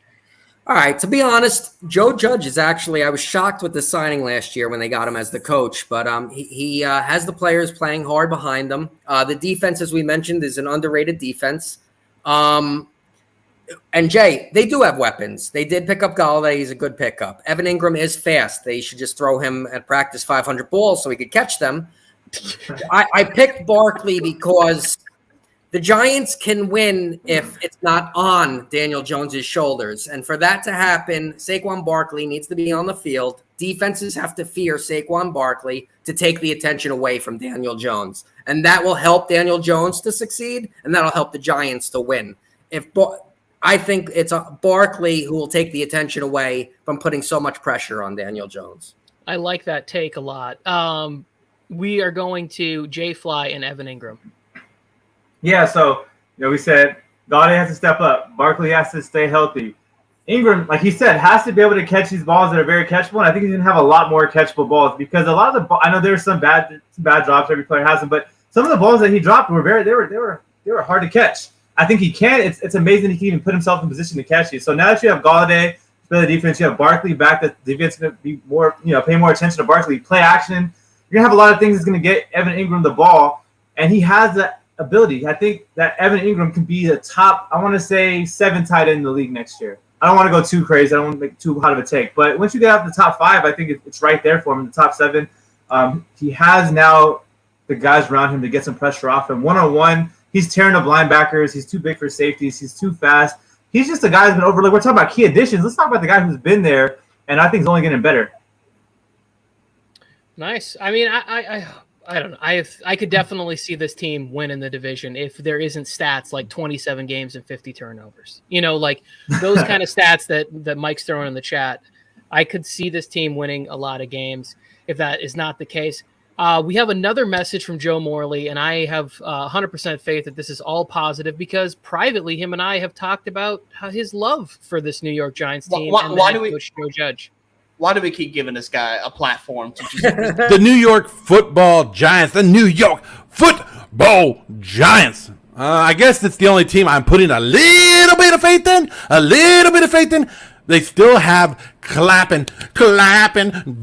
All right. To be honest, Joe Judge is actually, I was shocked with the signing last year when they got him as the coach, but he has the players playing hard behind them. The defense, as we mentioned, is an underrated defense. And Jay, they do have weapons. They did pick up Galladay. He's a good pickup. Evan Ingram is fast. They should just throw him at practice 500 balls so he could catch them. I picked Barkley because the Giants can win if it's not on Daniel Jones's shoulders. And for that to happen, Saquon Barkley needs to be on the field. Defenses have to fear Saquon Barkley to take the attention away from Daniel Jones. And that will help Daniel Jones to succeed, and that'll help the Giants to win. I think it's Barkley who will take the attention away from putting so much pressure on Daniel Jones. I like that take a lot. We are going to Jay Fly and Evan Ingram. Yeah, so we said Galladay has to step up. Barkley has to stay healthy. Ingram, like he said, has to be able to catch these balls that are very catchable. And I think he's going to have a lot more catchable balls because a lot of the I know there's some bad drops every player has them, but some of the balls that he dropped were they were hard to catch. I think he can. It's amazing he can even put himself in position to catch you. So now that you have Galladay for the defense, you have Barkley back. The defense is going to be more, pay more attention to Barkley. Play action. You're going to have a lot of things that's going to get Evan Ingram the ball, and he has that ability. I think that Evan Ingram can be the top, I want to say, 7 tight end in the league next year. I don't want to go too crazy. I don't want to make too hot of a take. But once you get out the top 5, I think it's right there for him in the top 7. He has now the guys around him to get some pressure off him. One-on-one, he's tearing up linebackers. He's too big for safeties. He's too fast. He's just a guy who's been overlooked. We're talking about key additions. Let's talk about the guy who's been there, and I think he's only getting better. Nice. I mean, I don't know. I could definitely see this team winning the division if there isn't stats like 27 games and 50 turnovers. Like those kind of stats that Mike's throwing in the chat. I could see this team winning a lot of games if that is not the case. We have another message from Joe Morley, and I have 100% faith that this is all positive because privately him and I have talked about his love for this New York Giants team and coach Joe Judge. Why do we keep giving this guy a platform to just The New York Football Giants. The New York Football Giants. I guess it's the only team I'm putting a little bit of faith in. They still have clapping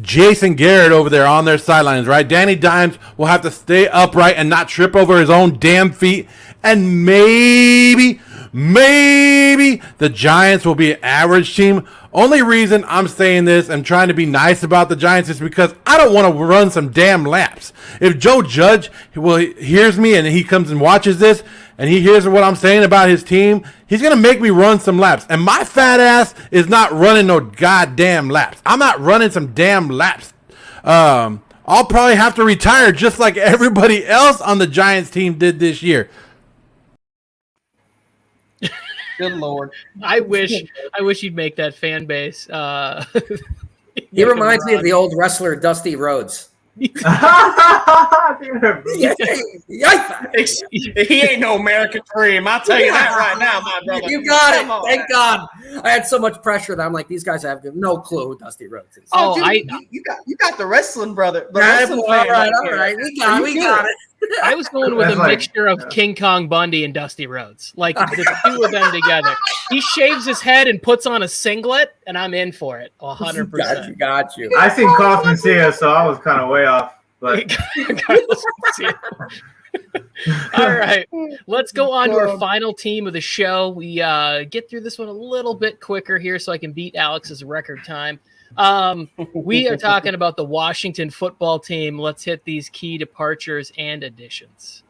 Jason Garrett over there on their sidelines, right? Danny Dimes will have to stay upright and not trip over his own damn feet. And maybe the Giants will be an average team. Only reason I'm saying this and trying to be nice about the Giants is because I don't want to run some damn laps. If Joe Judge hears me and he comes and watches this and he hears what I'm saying about his team, he's going to make me run some laps. And my fat ass is not running no goddamn laps. I'm not running some damn laps. I'll probably have to retire just like everybody else on the Giants team did this year. Good Lord. I wish you'd make that fan base. He reminds me of the old wrestler Dusty Rhodes. He ain't no American Dream. I'll tell you that right now, my brother. You got it. Thank God. I had so much pressure that I'm like, these guys have no clue who Dusty Rhodes is. Oh, dude, you got the wrestling brother. The wrestling all right. We got it. I was going with a mixture of King Kong Bundy and Dusty Rhodes, like the two of them together. He shaves his head and puts on a singlet, and I'm in for it 100%. Got you. I seen Carson Wentz, so I was kind of way off. But all right, let's go on to our final team of the show. We get through this one a little bit quicker here, so I can beat Alex's record time. We are talking about the Washington football team. Let's hit these key departures and additions.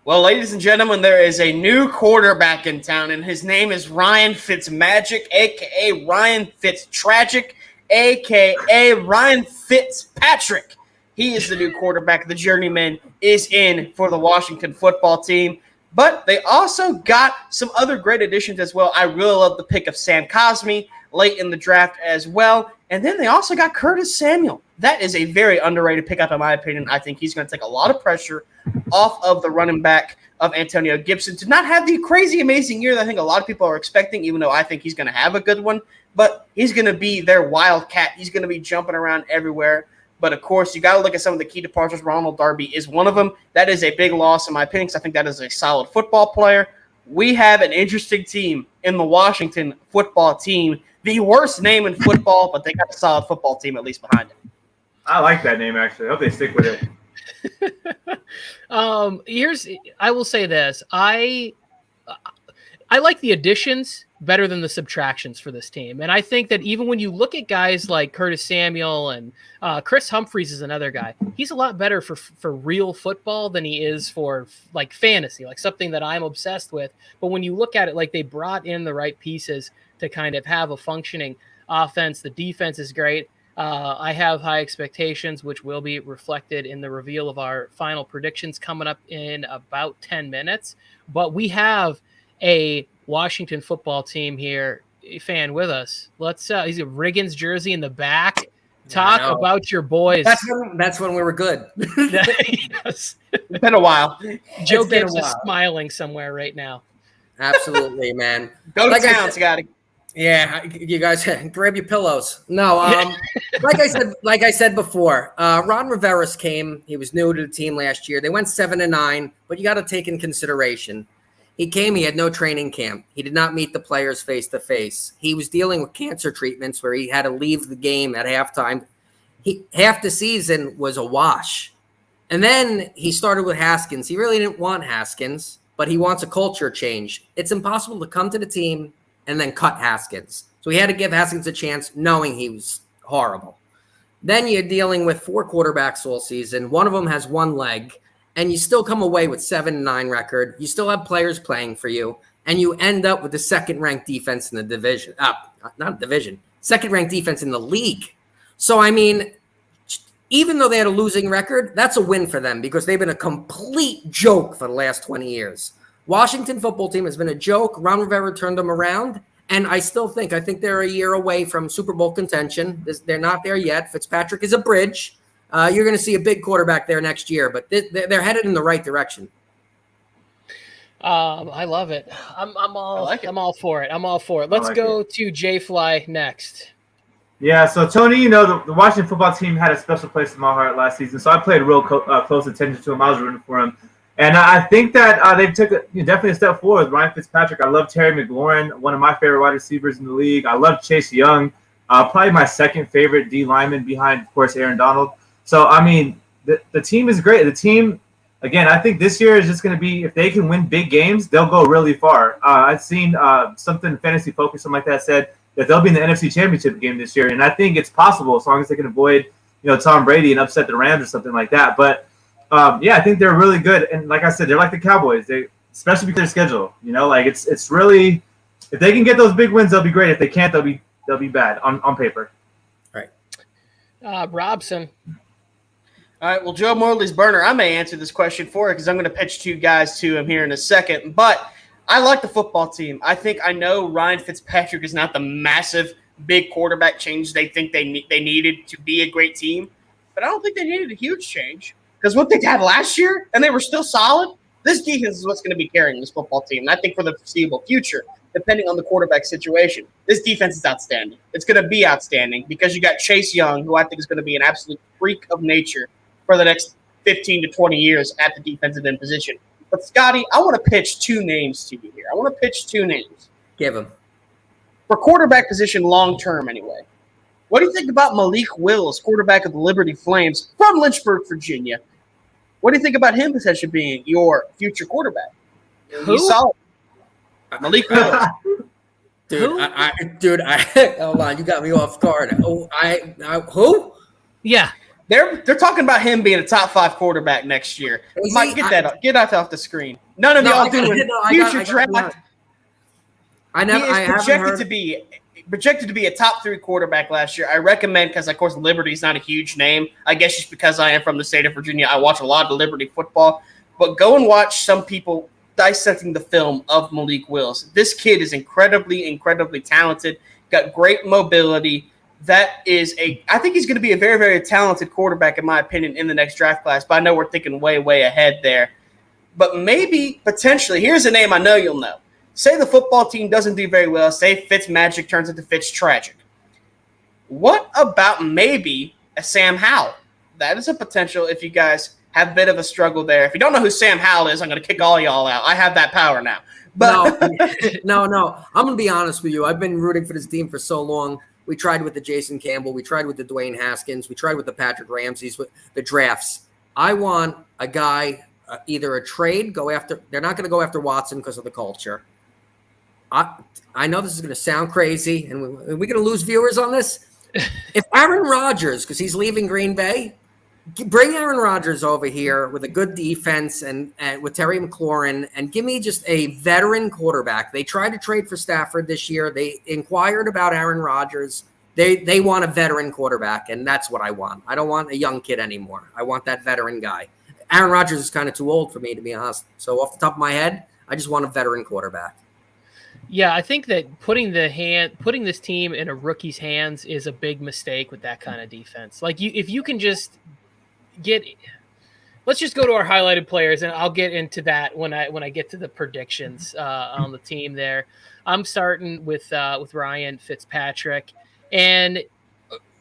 Well, ladies and gentlemen, there is a new quarterback in town, and his name is Ryan Fitzmagic, a.k.a. Ryan Fitztragic, a.k.a. Ryan Fitzpatrick. He is the new quarterback. The journeyman is in for the Washington football team. But they also got some other great additions as well. I really love the pick of Sam Cosmi late in the draft as well. And then they also got Curtis Samuel. That is a very underrated pickup, in my opinion. I think he's going to take a lot of pressure off of the running back of Antonio Gibson to not have the crazy, amazing year that I think a lot of people are expecting, even though I think he's going to have a good one. But he's going to be their wildcat. He's going to be jumping around everywhere. But, of course, you got to look at some of the key departures. Ronald Darby is one of them. That is a big loss, in my opinion, because I think that is a solid football player. We have an interesting team in the Washington football team the worst name in football, but they got a solid football team at least behind it. I like that name, actually. I hope they stick with it. I will say this. I like the additions better than the subtractions for this team. And I think that even when you look at guys like Curtis Samuel and Chris Humphries is another guy, he's a lot better for real football than he is for like fantasy, like something that I'm obsessed with. But when you look at it, like they brought in the right pieces to kind of have a functioning offense. The defense is great. I have high expectations, which will be reflected in the reveal of our final predictions coming up in about 10 minutes. But we have a Washington football team here, a fan with us. Let's he's a Riggins jersey in the back. Talk about your boys. That's when we were good. Yes. It's been a while. Joe Gibbs is smiling somewhere right now. Absolutely, man. Go to town, Scotty. Yeah, you guys grab your pillows. No, like I said before, Ron Rivera's came. He was new to the team last year. They went 7-9, but you got to take in consideration. He came, he had no training camp. He did not meet the players face to face. He was dealing with cancer treatments where he had to leave the game at halftime. Half the season was a wash. And then he started with Haskins. He really didn't want Haskins, but he wants a culture change. It's impossible to come to the team and then cut Haskins. So he had to give Haskins a chance knowing he was horrible. Then you're dealing with 4 quarterbacks all season. One of them has one leg. And you still come away with 7-9 record. You still have players playing for you, and you end up with the second-ranked defense in the division. Not division, second-ranked defense in the league. So, I mean, even though they had a losing record, that's a win for them because they've been a complete joke for the last 20 years. Washington football team has been a joke. Ron Rivera turned them around, and I think they're a year away from Super Bowl contention. They're not there yet. Fitzpatrick is a bridge. You're going to see a big quarterback there next year, but they're headed in the right direction. I love it. I'm all for it. I'm all for it. Let's go to J Fly next. Yeah, so Tony, the Washington football team had a special place in my heart last season, so I played real close attention to him. I was rooting for him, and I think that they took definitely a step forward. Ryan Fitzpatrick, I love Terry McLaurin, one of my favorite wide receivers in the league. I love Chase Young, probably my second favorite D lineman behind, of course, Aaron Donald. So, I mean, the team is great. The team, again, I think this year is just going to be, if they can win big games, they'll go really far. I've seen something Fantasy Focus, something like that, said that they'll be in the NFC Championship game this year. And I think it's possible as long as they can avoid, Tom Brady and upset the Rams or something like that. But, I think they're really good. And like I said, they're like the Cowboys, especially because of their schedule. It's really, if they can get those big wins, they'll be great. If they can't, they'll be bad on paper. Right. Robson. All right, well, Joe Morley's burner, I may answer this question for you because I'm going to pitch 2 guys to him here in a second. But I like the football team. I know Ryan Fitzpatrick is not the massive, big quarterback change they think they needed to be a great team. But I don't think they needed a huge change because what they had last year, and they were still solid, this defense is what's going to be carrying this football team. And I think for the foreseeable future, depending on the quarterback situation, this defense is outstanding. It's going to be outstanding because you got Chase Young, who I think is going to be an absolute freak of nature for the next 15 to 20 years at the defensive end position. But, Scotty, I want to pitch 2 names to you here. I want to pitch 2 names. Give them. For quarterback position long-term, anyway. What do you think about Malik Wills, quarterback of the Liberty Flames from Lynchburg, Virginia? What do you think about him potentially being your future quarterback? Who? He's solid. Malik Wills. Dude, hold on, you got me off guard. Who? Yeah. They're talking about him being a top 5 quarterback next year. Mike, get that off the screen. None of y'all doing future draft. He is projected to be a top 3 quarterback last year. I recommend, because of course Liberty's not a huge name. I guess just because I am from the state of Virginia, I watch a lot of Liberty football. But go and watch some people dissecting the film of Malik Wills. This kid is incredibly, incredibly talented. Got great mobility. I think he's going to be a very, very talented quarterback, in my opinion, in the next draft class. But I know we're thinking way, way ahead there. But maybe, potentially, here's a name I know you'll know. Say the football team doesn't do very well. Say Fitzmagic turns into Fitztragic. What about maybe a Sam Howell? That is a potential if you guys have a bit of a struggle there. If you don't know who Sam Howell is, I'm going to kick all y'all out. I have that power now. But No. I'm gonna be honest with you. I've been rooting for this team for so long. We tried with the Jason Campbell. We tried with the Dwayne Haskins. We tried with the Patrick Ramseys, with the drafts. I want a guy, either a trade, go after. They're not going to go after Watson because of the culture. I know this is going to sound crazy, and we're going to lose viewers on this. If Aaron Rodgers, because he's leaving Green Bay, bring Aaron Rodgers over here with a good defense and with Terry McLaurin, and give me just a veteran quarterback. They tried to trade for Stafford this year. They inquired about Aaron Rodgers. They want a veteran quarterback, and that's what I want. I don't want a young kid anymore. I want that veteran guy. Aaron Rodgers is kind of too old for me, to be honest. So off the top of my head, I just want a veteran quarterback. Yeah, I think that putting this team in a rookie's hands is a big mistake with that kind of defense. Like, if you can just let's just go to our highlighted players, and I'll get into that when I get to the predictions on the team there. I'm starting with Ryan Fitzpatrick, and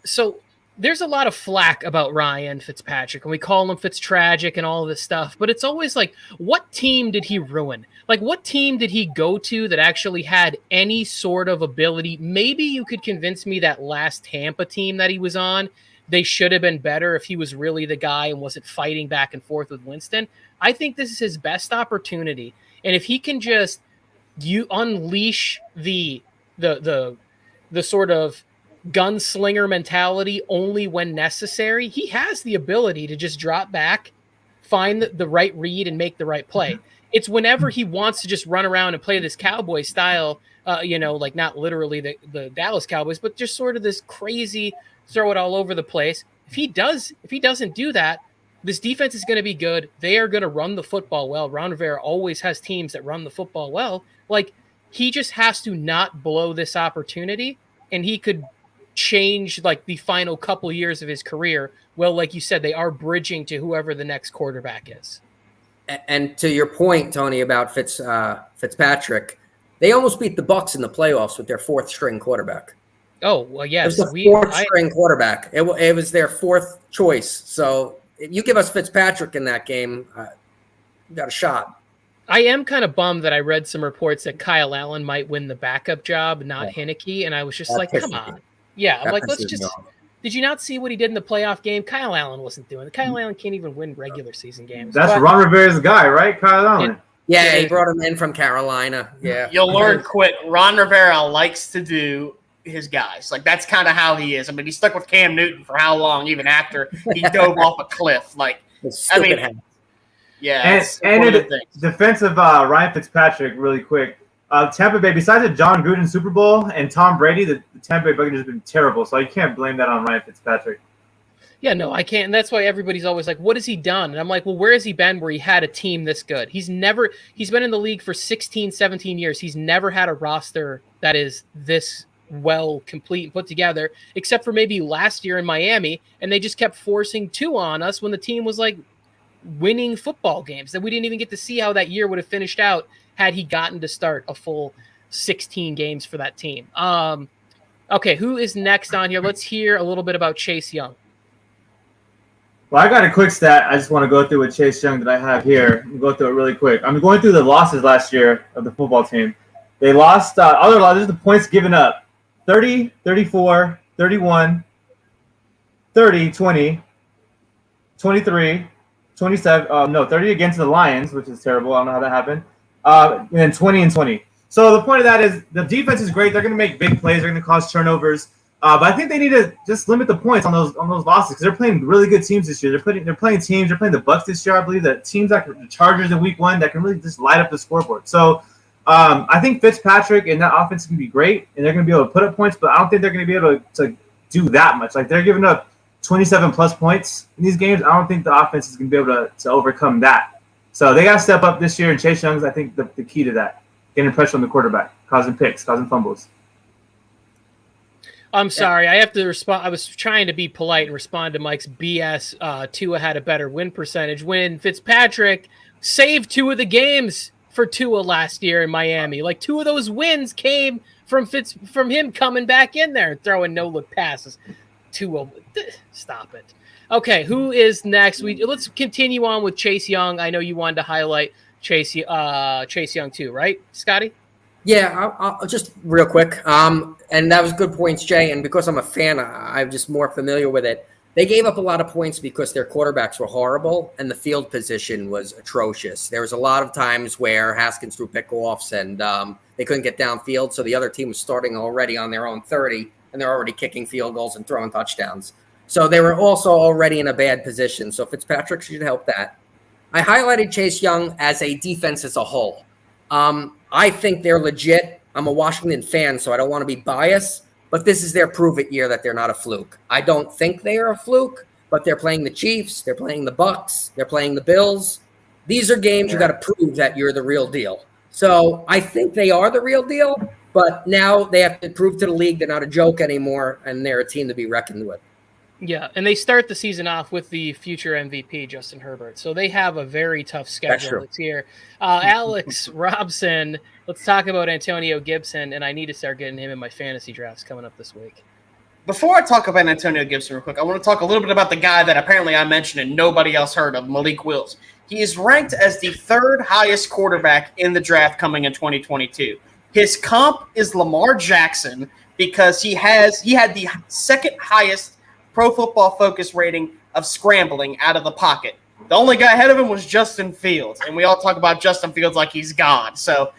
so there's a lot of flack about Ryan Fitzpatrick, and we call him Fitztragic and all of this stuff, but it's always like, what team did he ruin? Like, what team did he go to that actually had any sort of ability? Maybe you could convince me that last Tampa team that he was on, they should have been better if he was really the guy and wasn't fighting back and forth with Winston. I think this is his best opportunity. And if he can just unleash the sort of gunslinger mentality only when necessary, he has the ability to just drop back, find the right read, and make the right play. It's whenever he wants to just run around and play this Cowboy style, like not literally the Dallas Cowboys, but just sort of this crazy throw it all over the place. If he doesn't do that, this defense is going to be good. They are going to run the football well. Ron Rivera always has teams that run the football well. Like, he just has to not blow this opportunity, and he could change like the final couple years of his career. Well, like you said, they are bridging to whoever the next quarterback is. And to your point, Tony, about Fitzpatrick, they almost beat the Bucs in the playoffs with their fourth string quarterback. Oh, well, yes. It was the fourth string quarterback. It was their fourth choice. So if you give us Fitzpatrick in that game, you got a shot. I am kind of bummed that I read some reports that Kyle Allen might win the backup job, not Heineke. And I was just like, come on. Yeah, I'm like, did you not see what he did in the playoff game? Kyle Allen wasn't doing it. Kyle Allen can't even win regular season games. That's Ron Rivera's guy, right? Kyle Allen. Yeah, he brought him in from Carolina. Yeah. You'll learn quick. Ron Rivera likes to do his guys. Like, that's kind of how he is. I mean, he stuck with Cam Newton for how long, even after he dove off a cliff. Like, I mean, yeah. And defensive Ryan Fitzpatrick, really quick. Tampa Bay, besides the John Gruden Super Bowl and Tom Brady, the Tampa Bay Buccaneers have been terrible. So you can't blame that on Ryan Fitzpatrick. Yeah, no, I can't. And that's why everybody's always like, what has he done? And I'm like, well, where has he been where he had a team this good? He's been in the league for 16, 17 years. He's never had a roster that is this well complete and put together, except for maybe last year in Miami. And they just kept forcing two on us when the team was like winning football games that we didn't even get to see how that year would have finished out had he gotten to start a full 16 games for that team. Okay, who is next on here? Let's hear a little bit about Chase Young. Well, I got a quick stat I just want to go through with Chase Young that I have here. I'll go through it really quick. I'm going through the losses last year of the football team. They lost other losses, the points given up. 30, 34, 31, 30, 20, 23, 27. 30 against the Lions, which is terrible. I don't know how that happened. And then 20 and 20. So the point of that is the defense is great. They're going to make big plays. They're going to cause turnovers. But I think they need to just limit the points on those losses because they're playing really good teams this year. They're playing teams. They're playing the Bucs this year, I believe. The teams like the Chargers in Week 1 that can really just light up the scoreboard. So I think Fitzpatrick and that offense can be great, and they're going to be able to put up points. But I don't think they're going to be able to do that much. Like, they're giving up 27 plus points in these games. I don't think the offense is going to be able to overcome that. So they got to step up this year, and Chase Young's, I think, the key to that. Getting pressure on the quarterback, causing picks, causing fumbles. I'm sorry. I have to respond. I was trying to be polite and respond to Mike's BS. Tua had a better win percentage when Fitzpatrick saved two of the games for Tua last year in Miami. Like, two of those wins came from him coming back in there and throwing no-look passes. Tua, stop it. Okay, who is next? Let's continue on with Chase Young. I know you wanted to highlight Chase Young too, right, Scotty? Yeah, I'll just real quick. And that was good points, Jay. And because I'm a fan, I'm just more familiar with it. They gave up a lot of points because their quarterbacks were horrible and the field position was atrocious. There was a lot of times where Haskins threw pickoffs and they couldn't get downfield, so the other team was starting already on their own 30, and they're already kicking field goals and throwing touchdowns. So they were also already in a bad position. So Fitzpatrick should help that. I highlighted Chase Young as a defense as a whole. I think they're legit. I'm a Washington fan, so I don't want to be biased. But this is their prove-it year that they're not a fluke. I don't think they are a fluke, but they're playing the Chiefs, they're playing the Bucks, they're playing the Bills. These are games you got to prove that you're the real deal. So I think they are the real deal, but now they have to prove to the league they're not a joke anymore, and they're a team to be reckoned with. Yeah, and they start the season off with the future MVP, Justin Herbert. So they have a very tough schedule this year. Alex Robson, let's talk about Antonio Gibson, and I need to start getting him in my fantasy drafts coming up this week. Before I talk about Antonio Gibson real quick, I want to talk a little bit about the guy that apparently I mentioned and nobody else heard of, Malik Wills. He is ranked as the third highest quarterback in the draft coming in 2022. His comp is Lamar Jackson because he had the second highest Pro Football Focus rating of scrambling out of the pocket. The only guy ahead of him was Justin Fields, and we all talk about Justin Fields like he's God. So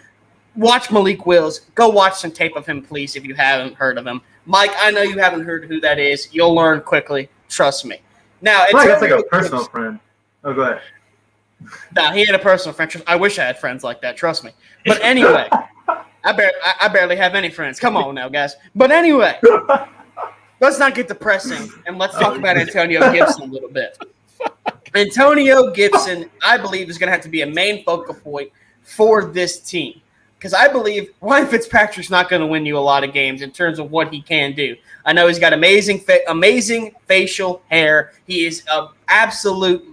watch Malik Wills. Go watch some tape of him, please, if you haven't heard of him. Mike, I know you haven't heard who that is. You'll learn quickly. Trust me. Now, that's like a personal friend. Oh, go ahead. Nah, he had a personal friend. I wish I had friends like that. Trust me. But anyway, I barely have any friends. Come on now, guys. But anyway, let's not get depressing, and let's talk about Antonio Gibson a little bit. Antonio Gibson, I believe, is going to have to be a main focal point for this team because I believe Ryan Fitzpatrick's not going to win you a lot of games in terms of what he can do. I know he's got amazing facial hair. He is an absolute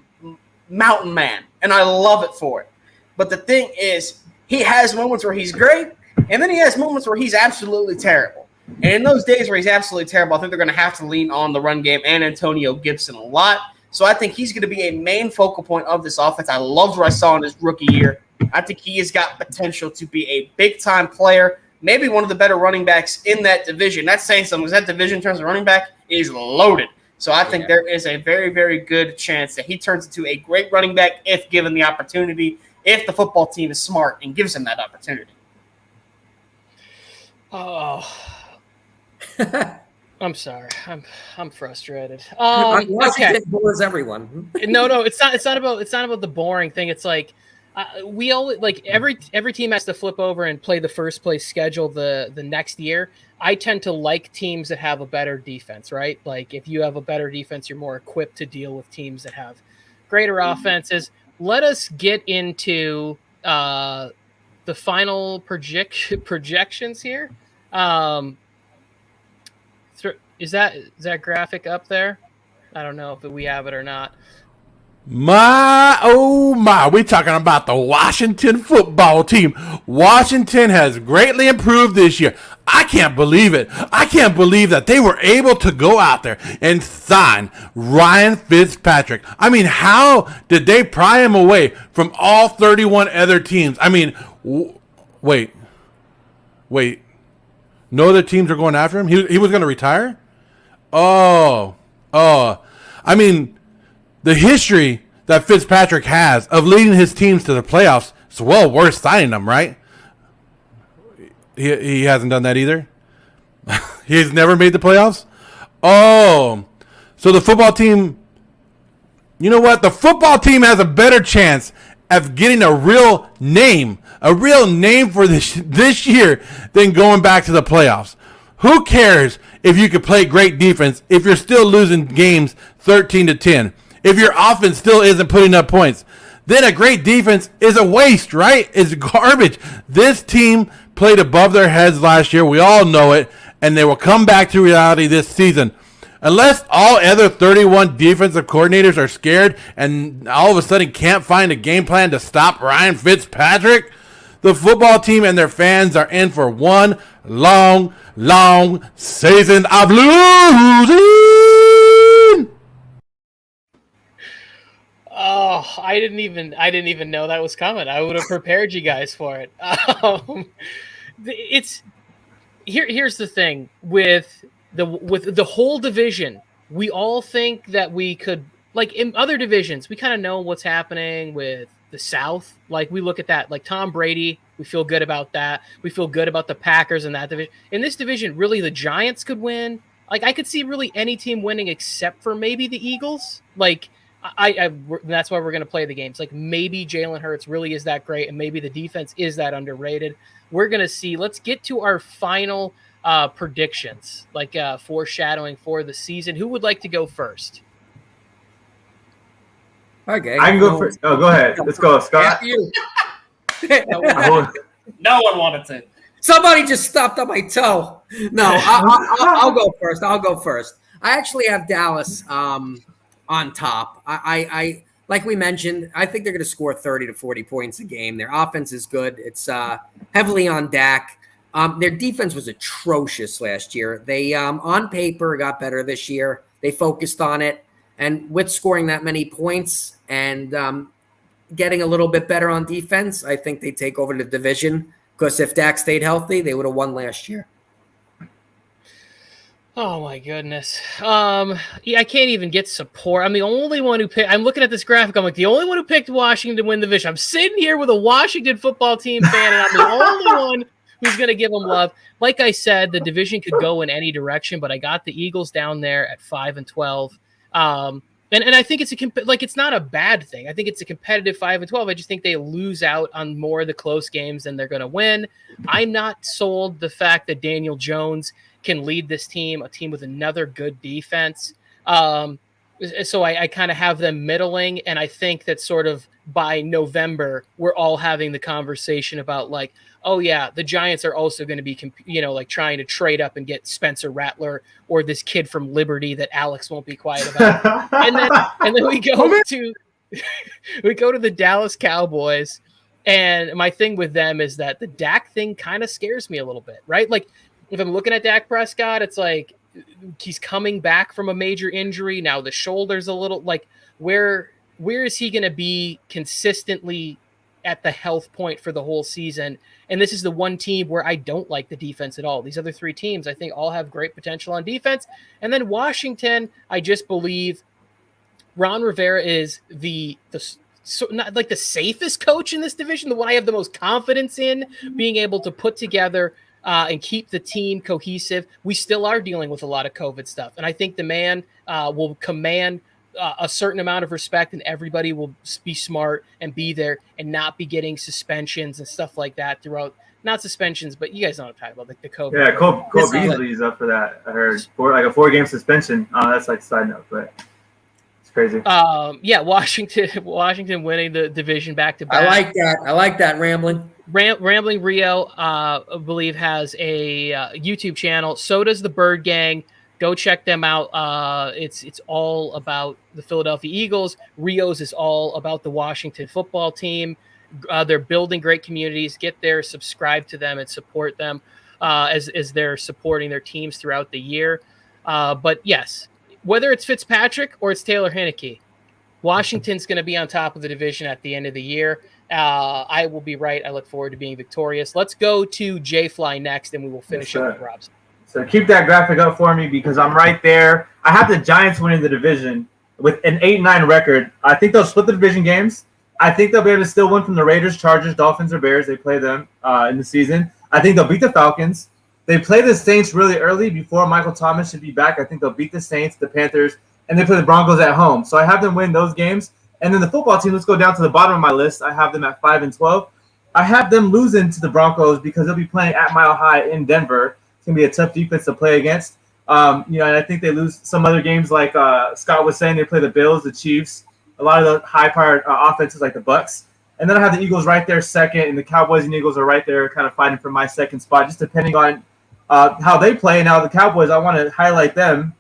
mountain man, and I love it for it. But the thing is, he has moments where he's great, and then he has moments where he's absolutely terrible. And in those days where he's absolutely terrible, I think they're going to have to lean on the run game and Antonio Gibson a lot. So I think he's going to be a main focal point of this offense. I loved what I saw in his rookie year. I think he has got potential to be a big-time player, maybe one of the better running backs in that division. That's saying something because that division in terms of running back is loaded. So I think there is a very, very good chance that he turns into a great running back if given the opportunity, if the football team is smart and gives him that opportunity. Oh, I'm sorry. I'm frustrated. Washington bores everyone. No, it's not about the boring thing. It's like we all like every team has to flip over and play the first place schedule the next year. I tend to like teams that have a better defense, right? Like if you have a better defense, you're more equipped to deal with teams that have greater offenses. Let us get into the final projections here. Is that graphic up there? I don't know if we have it or not. My, oh my, we're talking about the Washington football team. Washington has greatly improved this year. I can't believe it. I can't believe that they were able to go out there and sign Ryan Fitzpatrick. I mean, how did they pry him away from all 31 other teams? I mean, wait. No other teams are going after him? He was going to retire? Oh. I mean, the history that Fitzpatrick has of leading his teams to the playoffs is well worth signing them, right? He hasn't done that either? He's never made the playoffs? Oh. So the football team, you know what? The football team has a better chance of getting a real name for this year than going back to the playoffs. Who cares if you could play great defense if you're still losing games 13-10? If your offense still isn't putting up points, then a great defense is a waste, right? It's garbage. This team played above their heads last year. We all know it, and they will come back to reality this season. Unless all other 31 defensive coordinators are scared and all of a sudden can't find a game plan to stop Ryan Fitzpatrick, the football team and their fans are in for one long season of losing. Oh, I didn't even know that was coming. I would have prepared you guys for it. Here's the thing with the whole division. We all think that we could, like in other divisions, we kind of know what's happening with the South. Like we look at that, like Tom Brady, we feel good about that. We feel good about the Packers in that division. In this division, really the Giants could win. Like I could see really any team winning except for maybe the Eagles. Like that's why we're going to play the games. Like maybe Jalen Hurts really is that great, and maybe the defense is that underrated. We're going to see. Let's get to our final predictions, like foreshadowing for the season. Who would like to go first? Okay, I can go first. Oh, go ahead. Let's go, Scott. Yeah, you. No one wanted to. Somebody just stopped on my toe. No, I'll go first. I'll go first. I actually have Dallas on top. I like we mentioned, I think they're going to score 30 to 40 points a game. Their offense is good. It's heavily on Dak. Their defense was atrocious last year. They, on paper, got better this year. They focused on it. And with scoring that many points and getting a little bit better on defense, I think they take over the division. Because if Dak stayed healthy, they would have won last year. Oh my goodness. Yeah, I can't even get support. I'm the only one who picked. I'm looking at this graphic. I'm like the only one who picked Washington to win the division. I'm sitting here with a Washington football team fan, and I'm the only one who's going to give them love. Like I said, the division could go in any direction, but I got the Eagles down there at 5-12. And I think it's not a bad thing. I think it's a competitive 5-12. I just think they lose out on more of the close games than they're going to win. I'm not sold the fact that Daniel Jones can lead this team, a team with another good defense. So I kind of have them middling, and I think that sort of by November, we're all having the conversation about like, oh yeah, the Giants are also going to be, like trying to trade up and get Spencer Rattler or this kid from Liberty that Alex won't be quiet about. and then we go to the Dallas Cowboys, and my thing with them is that the Dak thing kind of scares me a little bit, right? Like if I'm looking at Dak Prescott, it's like he's coming back from a major injury. Now the shoulder's a little like where is he going to be consistently at the health point for the whole season? And this is the one team where I don't like the defense at all. These other three teams, I think all have great potential on defense. And then Washington, I just believe Ron Rivera is not like the safest coach in this division, the one I have the most confidence in being able to put together and keep the team cohesive. We still are dealing with a lot of COVID stuff. And I think the man will command a certain amount of respect, and everybody will be smart and be there and not be getting suspensions and stuff like that throughout. Not suspensions, but you guys know what I'm talking about, like the COVID. Yeah, Cole Beasley's up for that. I heard a 4-game suspension. That's like a side note, but it's crazy. Yeah, Washington winning the division back to back. I like that, Rambling. Rambling Rio, I believe, has a YouTube channel. So does the Bird Gang. Go check them out. It's all about the Philadelphia Eagles. Rio's is all about the Washington football team. They're building great communities. Get there, subscribe to them, and support them as they're supporting their teams throughout the year. But yes, whether it's Fitzpatrick or it's Taylor Heinicke, Washington's going to be on top of the division at the end of the year. I will be right. I look forward to being victorious. Let's go to J-Fly next, and we will finish up with Robson. So keep that graphic up for me because I'm right there. I have the Giants winning the division with an 8-9 record. I think they'll split the division games. I think they'll be able to still win from the Raiders, Chargers, Dolphins, or Bears. They play them in the season. I think they'll beat the Falcons. They play the Saints really early before Michael Thomas should be back. I think they'll beat the Saints, the Panthers, and they play the Broncos at home. So I have them win those games. And then the football team, let's go down to the bottom of my list. I have them at 5-12. I have them losing to the Broncos because they'll be playing at Mile High in Denver. It's going to be a tough defense to play against. And I think they lose some other games like Scott was saying. They play the Bills, the Chiefs, a lot of the high-powered offenses like the Bucks. And then I have the Eagles right there second, and the Cowboys and Eagles are right there kind of fighting for my second spot, just depending on how they play. Now the Cowboys, I want to highlight them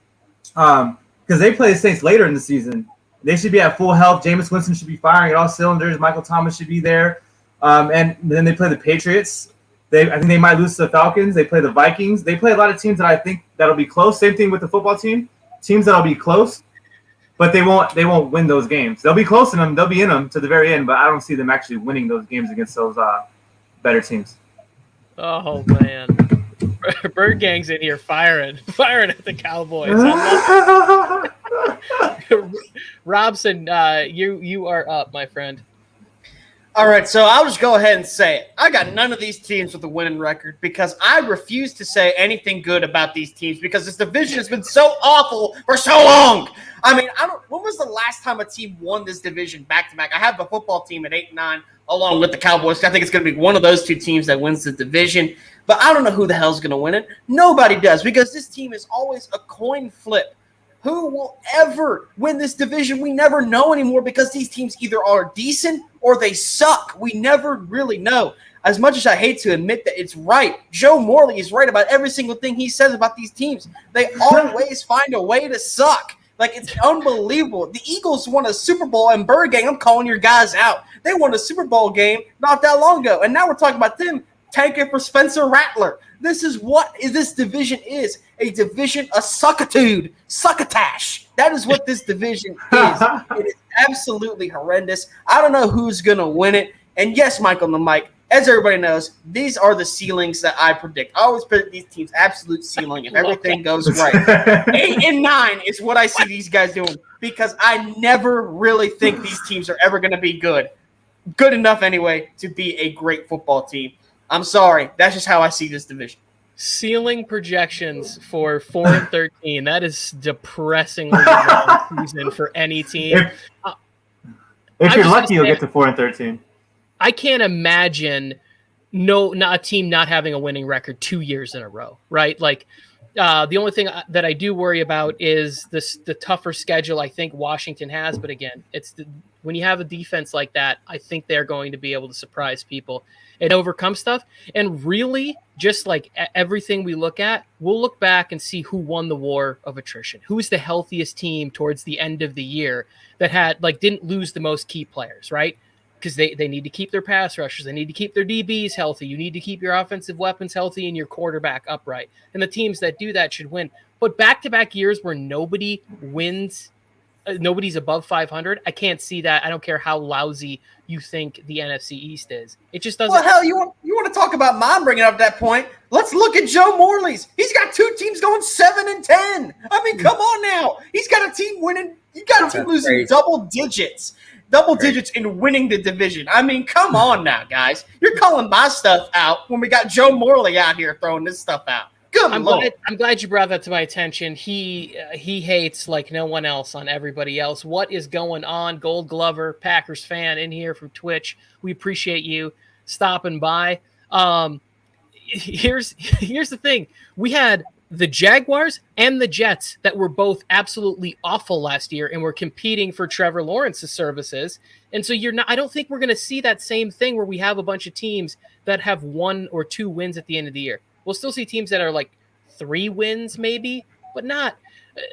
because they play the Saints later in the season. They should be at full health. Jameis Winston should be firing at all cylinders. Michael Thomas should be there. And then they play the Patriots. I think they might lose to the Falcons. They play the Vikings. They play a lot of teams that I think that'll be close. Same thing with the football team. Teams that'll be close. but they won't win those games. They'll be close in them. They'll be in them to the very end, but I don't see them actually winning those games against those better teams. Oh man, Bird Gang's in here firing at the Cowboys. Robson, you are up, my friend. All right, so I'll just go ahead and say it. I got none of these teams with a winning record because I refuse to say anything good about these teams because this division has been so awful for so long. I mean, when was the last time a team won this division back-to-back? I have the football team at 8-9 along with the Cowboys. I think it's going to be one of those two teams that wins the division, but I don't know who the hell's going to win it. Nobody does because this team is always a coin flip. Who will ever win this division? We never know anymore because these teams either are decent or they suck. We never really know. As much as I hate to admit that it's right, Joe Morley is right about every single thing he says about these teams. They always find a way to suck. Like, it's unbelievable. The Eagles won a Super Bowl, and Bird Gang, I'm calling your guys out. They won a Super Bowl game not that long ago, and now we're talking about them tanking for Spencer Rattler. This is what this division is. A division of suckitude, succotash. That is what this division is. It is absolutely horrendous. I don't know who's going to win it. And yes, Mike on the mic, as everybody knows, these are the ceilings that I predict. I always predict these teams' absolute ceiling if everything goes right. 8-9 is what I see these guys doing because I never really think these teams are ever going to be good. Good enough anyway to be a great football team. I'm sorry. That's just how I see this division. Ceiling projections for 4-13. That is depressingly long season for any team. If you're lucky, you'll get to 4-13. I can't imagine not a team not having a winning record 2 years in a row, right? Like the only thing that I do worry about is the tougher schedule I think Washington has. But again, when you have a defense like that, I think they're going to be able to surprise people and overcome stuff. And really, just like everything we look at, we'll look back and see who won the war of attrition. Who's the healthiest team towards the end of the year that didn't lose the most key players, right? Because they need to keep their pass rushers. They need to keep their DBs healthy. You need to keep your offensive weapons healthy and your quarterback upright. And the teams that do that should win. But back-to-back years where nobody wins, nobody's above 500, I can't see that. I don't care how lousy you think the NFC East is. It just doesn't. Well, hell, you want to talk about mom bringing up that point? Let's look at Joe Morley's. He's got two teams going 7-10. I mean, come on now. He's got a team winning. He's got a team losing double digits in winning the division. I mean, come on now, guys. You're calling my stuff out when we got Joe Morley out here throwing this stuff out. I'm glad you brought that to my attention. He hates like no one else on everybody else. What is going on? Gold Glover, Packers fan in here from Twitch. We appreciate you stopping by. Here's the thing. We had the Jaguars and the Jets that were both absolutely awful last year and were competing for Trevor Lawrence's services. And so I don't think we're going to see that same thing where we have a bunch of teams that have 1 or 2 wins at the end of the year. We'll still see teams that are like 3 wins maybe, but not,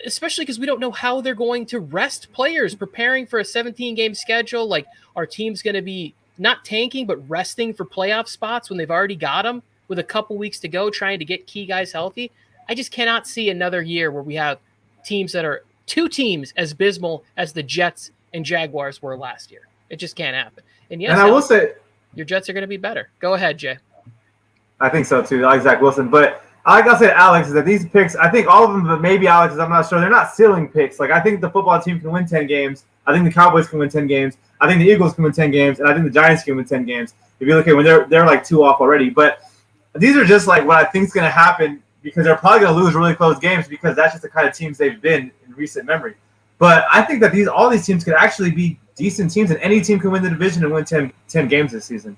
especially because we don't know how they're going to rest players preparing for a 17-game schedule. Like, our team's going to be not tanking, but resting for playoff spots when they've already got them with a couple weeks to go, trying to get key guys healthy. I just cannot see another year where we have teams that are 2 teams as abysmal as the Jets and Jaguars were last year. It just can't happen. And yes, and I will say your Jets are going to be better. Go ahead, Jay. I think so too. I like Zach Wilson. But like I said, Alex, is that these picks, I think all of them, but maybe Alex, I'm not sure, they're not ceiling picks. Like, I think the football team can win 10 games. I think the Cowboys can win 10 games. I think the Eagles can win 10 games. And I think the Giants can win 10 games. If you look at when they're like 2 off already. But these are just like what I think is going to happen because they're probably going to lose really close games because that's just the kind of teams they've been in recent memory. But I think that all these teams could actually be decent teams, and any team can win the division and win 10 games this season.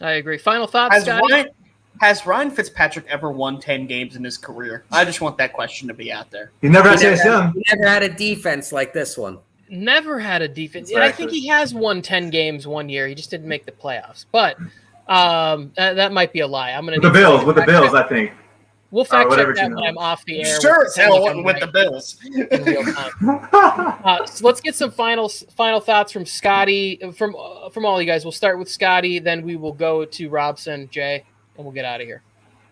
I agree. Final thoughts, Scotty? Has Ryan Fitzpatrick ever won 10 games in his career? I just want that question to be out there. He never had Chase Young. He never had a defense like this one. Never had a defense. Exactly. I think he has won 10 games one year. He just didn't make the playoffs. But that might be a lie. I'm going to with the Bills, I think. We'll fact check that when I'm off the air. Sure as hell wasn't with the Bills. In real time. So let's get some final thoughts from Scotty, from all you guys. We'll start with Scotty, then we will go to Robson, Jay, and we'll get out of here.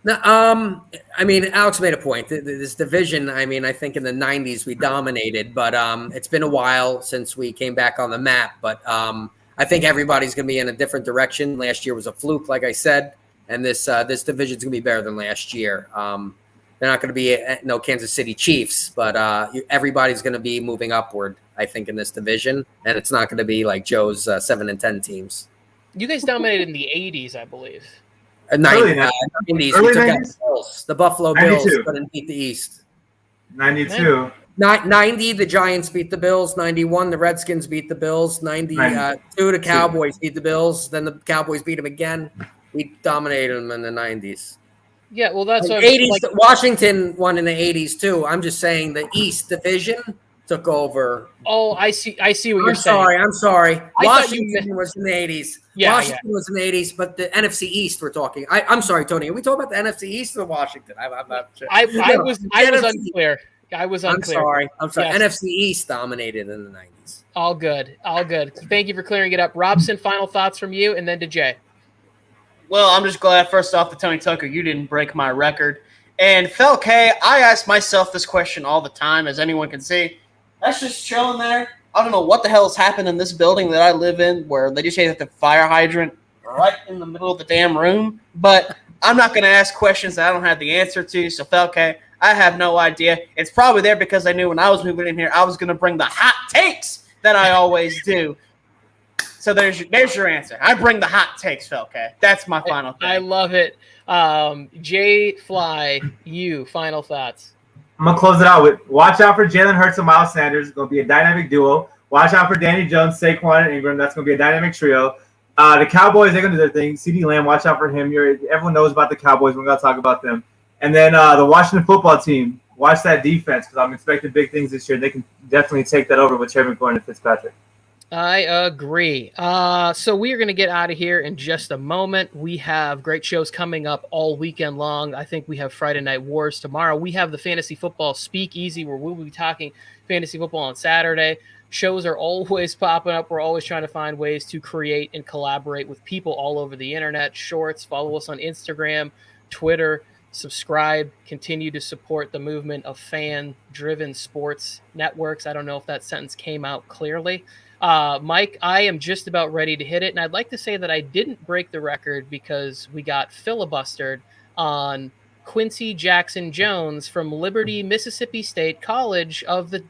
No, I mean, Alex made a point. This division, I mean, I think in the 90s we dominated, but it's been a while since we came back on the map. But I think everybody's going to be in a different direction. Last year was a fluke, like I said, and this division's going to be better than last year. They're not going to be no Kansas City Chiefs, but everybody's going to be moving upward, I think, in this division, and it's not going to be like Joe's 7-10 teams. You guys dominated in the 80s, I believe. 90s, we took out 90s? the Bills. The Buffalo 92. Bills couldn't beat the East. 92. 90, the Giants beat the Bills. 91, the Redskins beat the Bills. 92, the Cowboys beat the Bills. Then the Cowboys beat them again. We dominated them in the 90s. Yeah, well, that's what 80s. like, Washington won in the 80s too. I'm just saying the East Division took over. Oh, I see what you're saying. I'm sorry. I Washington was in the 80s. Yeah, Washington was in the 80s, but the NFC East we're talking. I'm sorry, Tony. Are we talking about the NFC East or Washington? I'm not sure. I was unclear. I was unclear. I'm sorry. Yes. NFC East dominated in the 90s. All good. Thank you for clearing it up. Robson, final thoughts from you, and then to Jay. Well, I'm just glad, first off, that Tony Tucker, you didn't break my record. And Phil K, I ask myself this question all the time, as anyone can see. That's just chilling there. I don't know what the hell has happened in this building that I live in where they just have the fire hydrant right in the middle of the damn room. But I'm not going to ask questions that I don't have the answer to. So, Phil K, I have no idea. It's probably there because I knew when I was moving in here, I was going to bring the hot takes that I always do. So there's your answer. I bring the hot takes, Phil K. That's my final thing. I love it. Jay Fly, you, final thoughts. I'm going to close it out with watch out for Jalen Hurts and Miles Sanders. It's going to be a dynamic duo. Watch out for Danny Jones, Saquon, and Ingram. That's going to be a dynamic trio. The Cowboys, they're going to do their thing. CeeDee Lamb, watch out for him. Everyone knows about the Cowboys. We're going to talk about them. And then the Washington football team, watch that defense because I'm expecting big things this year. They can definitely take that over with Terry McLaurin and Fitzpatrick. I agree. So we are going to get out of here in just a moment. We have great shows coming up all weekend long. I think we have Friday Night Wars tomorrow. We have the Fantasy Football Speakeasy where we'll be talking fantasy football on Saturday. Shows are always popping up. We're always trying to find ways to create and collaborate with people all over the internet. Shorts, follow us on Instagram, Twitter, subscribe, continue to support the movement of fan-driven sports networks. I don't know if that sentence came out clearly. Mike, I am just about ready to hit it, and I'd like to say that I didn't break the record because we got filibustered on Quincy Jackson-Jones from Liberty, Mississippi State College of the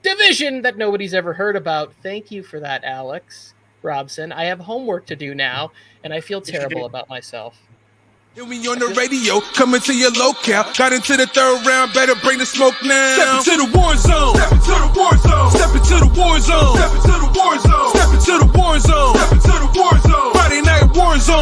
division that nobody's ever heard about. Thank you for that, Alex Robson. I have homework to do now, and I feel terrible about myself. Hear me on the radio, coming to your locale. Got into the third round, better bring the smoke now. Step into the war zone. Step into the war zone. Step into the war zone. Step into the war zone. Step into the war zone. Step into the war zone. Friday night war zone.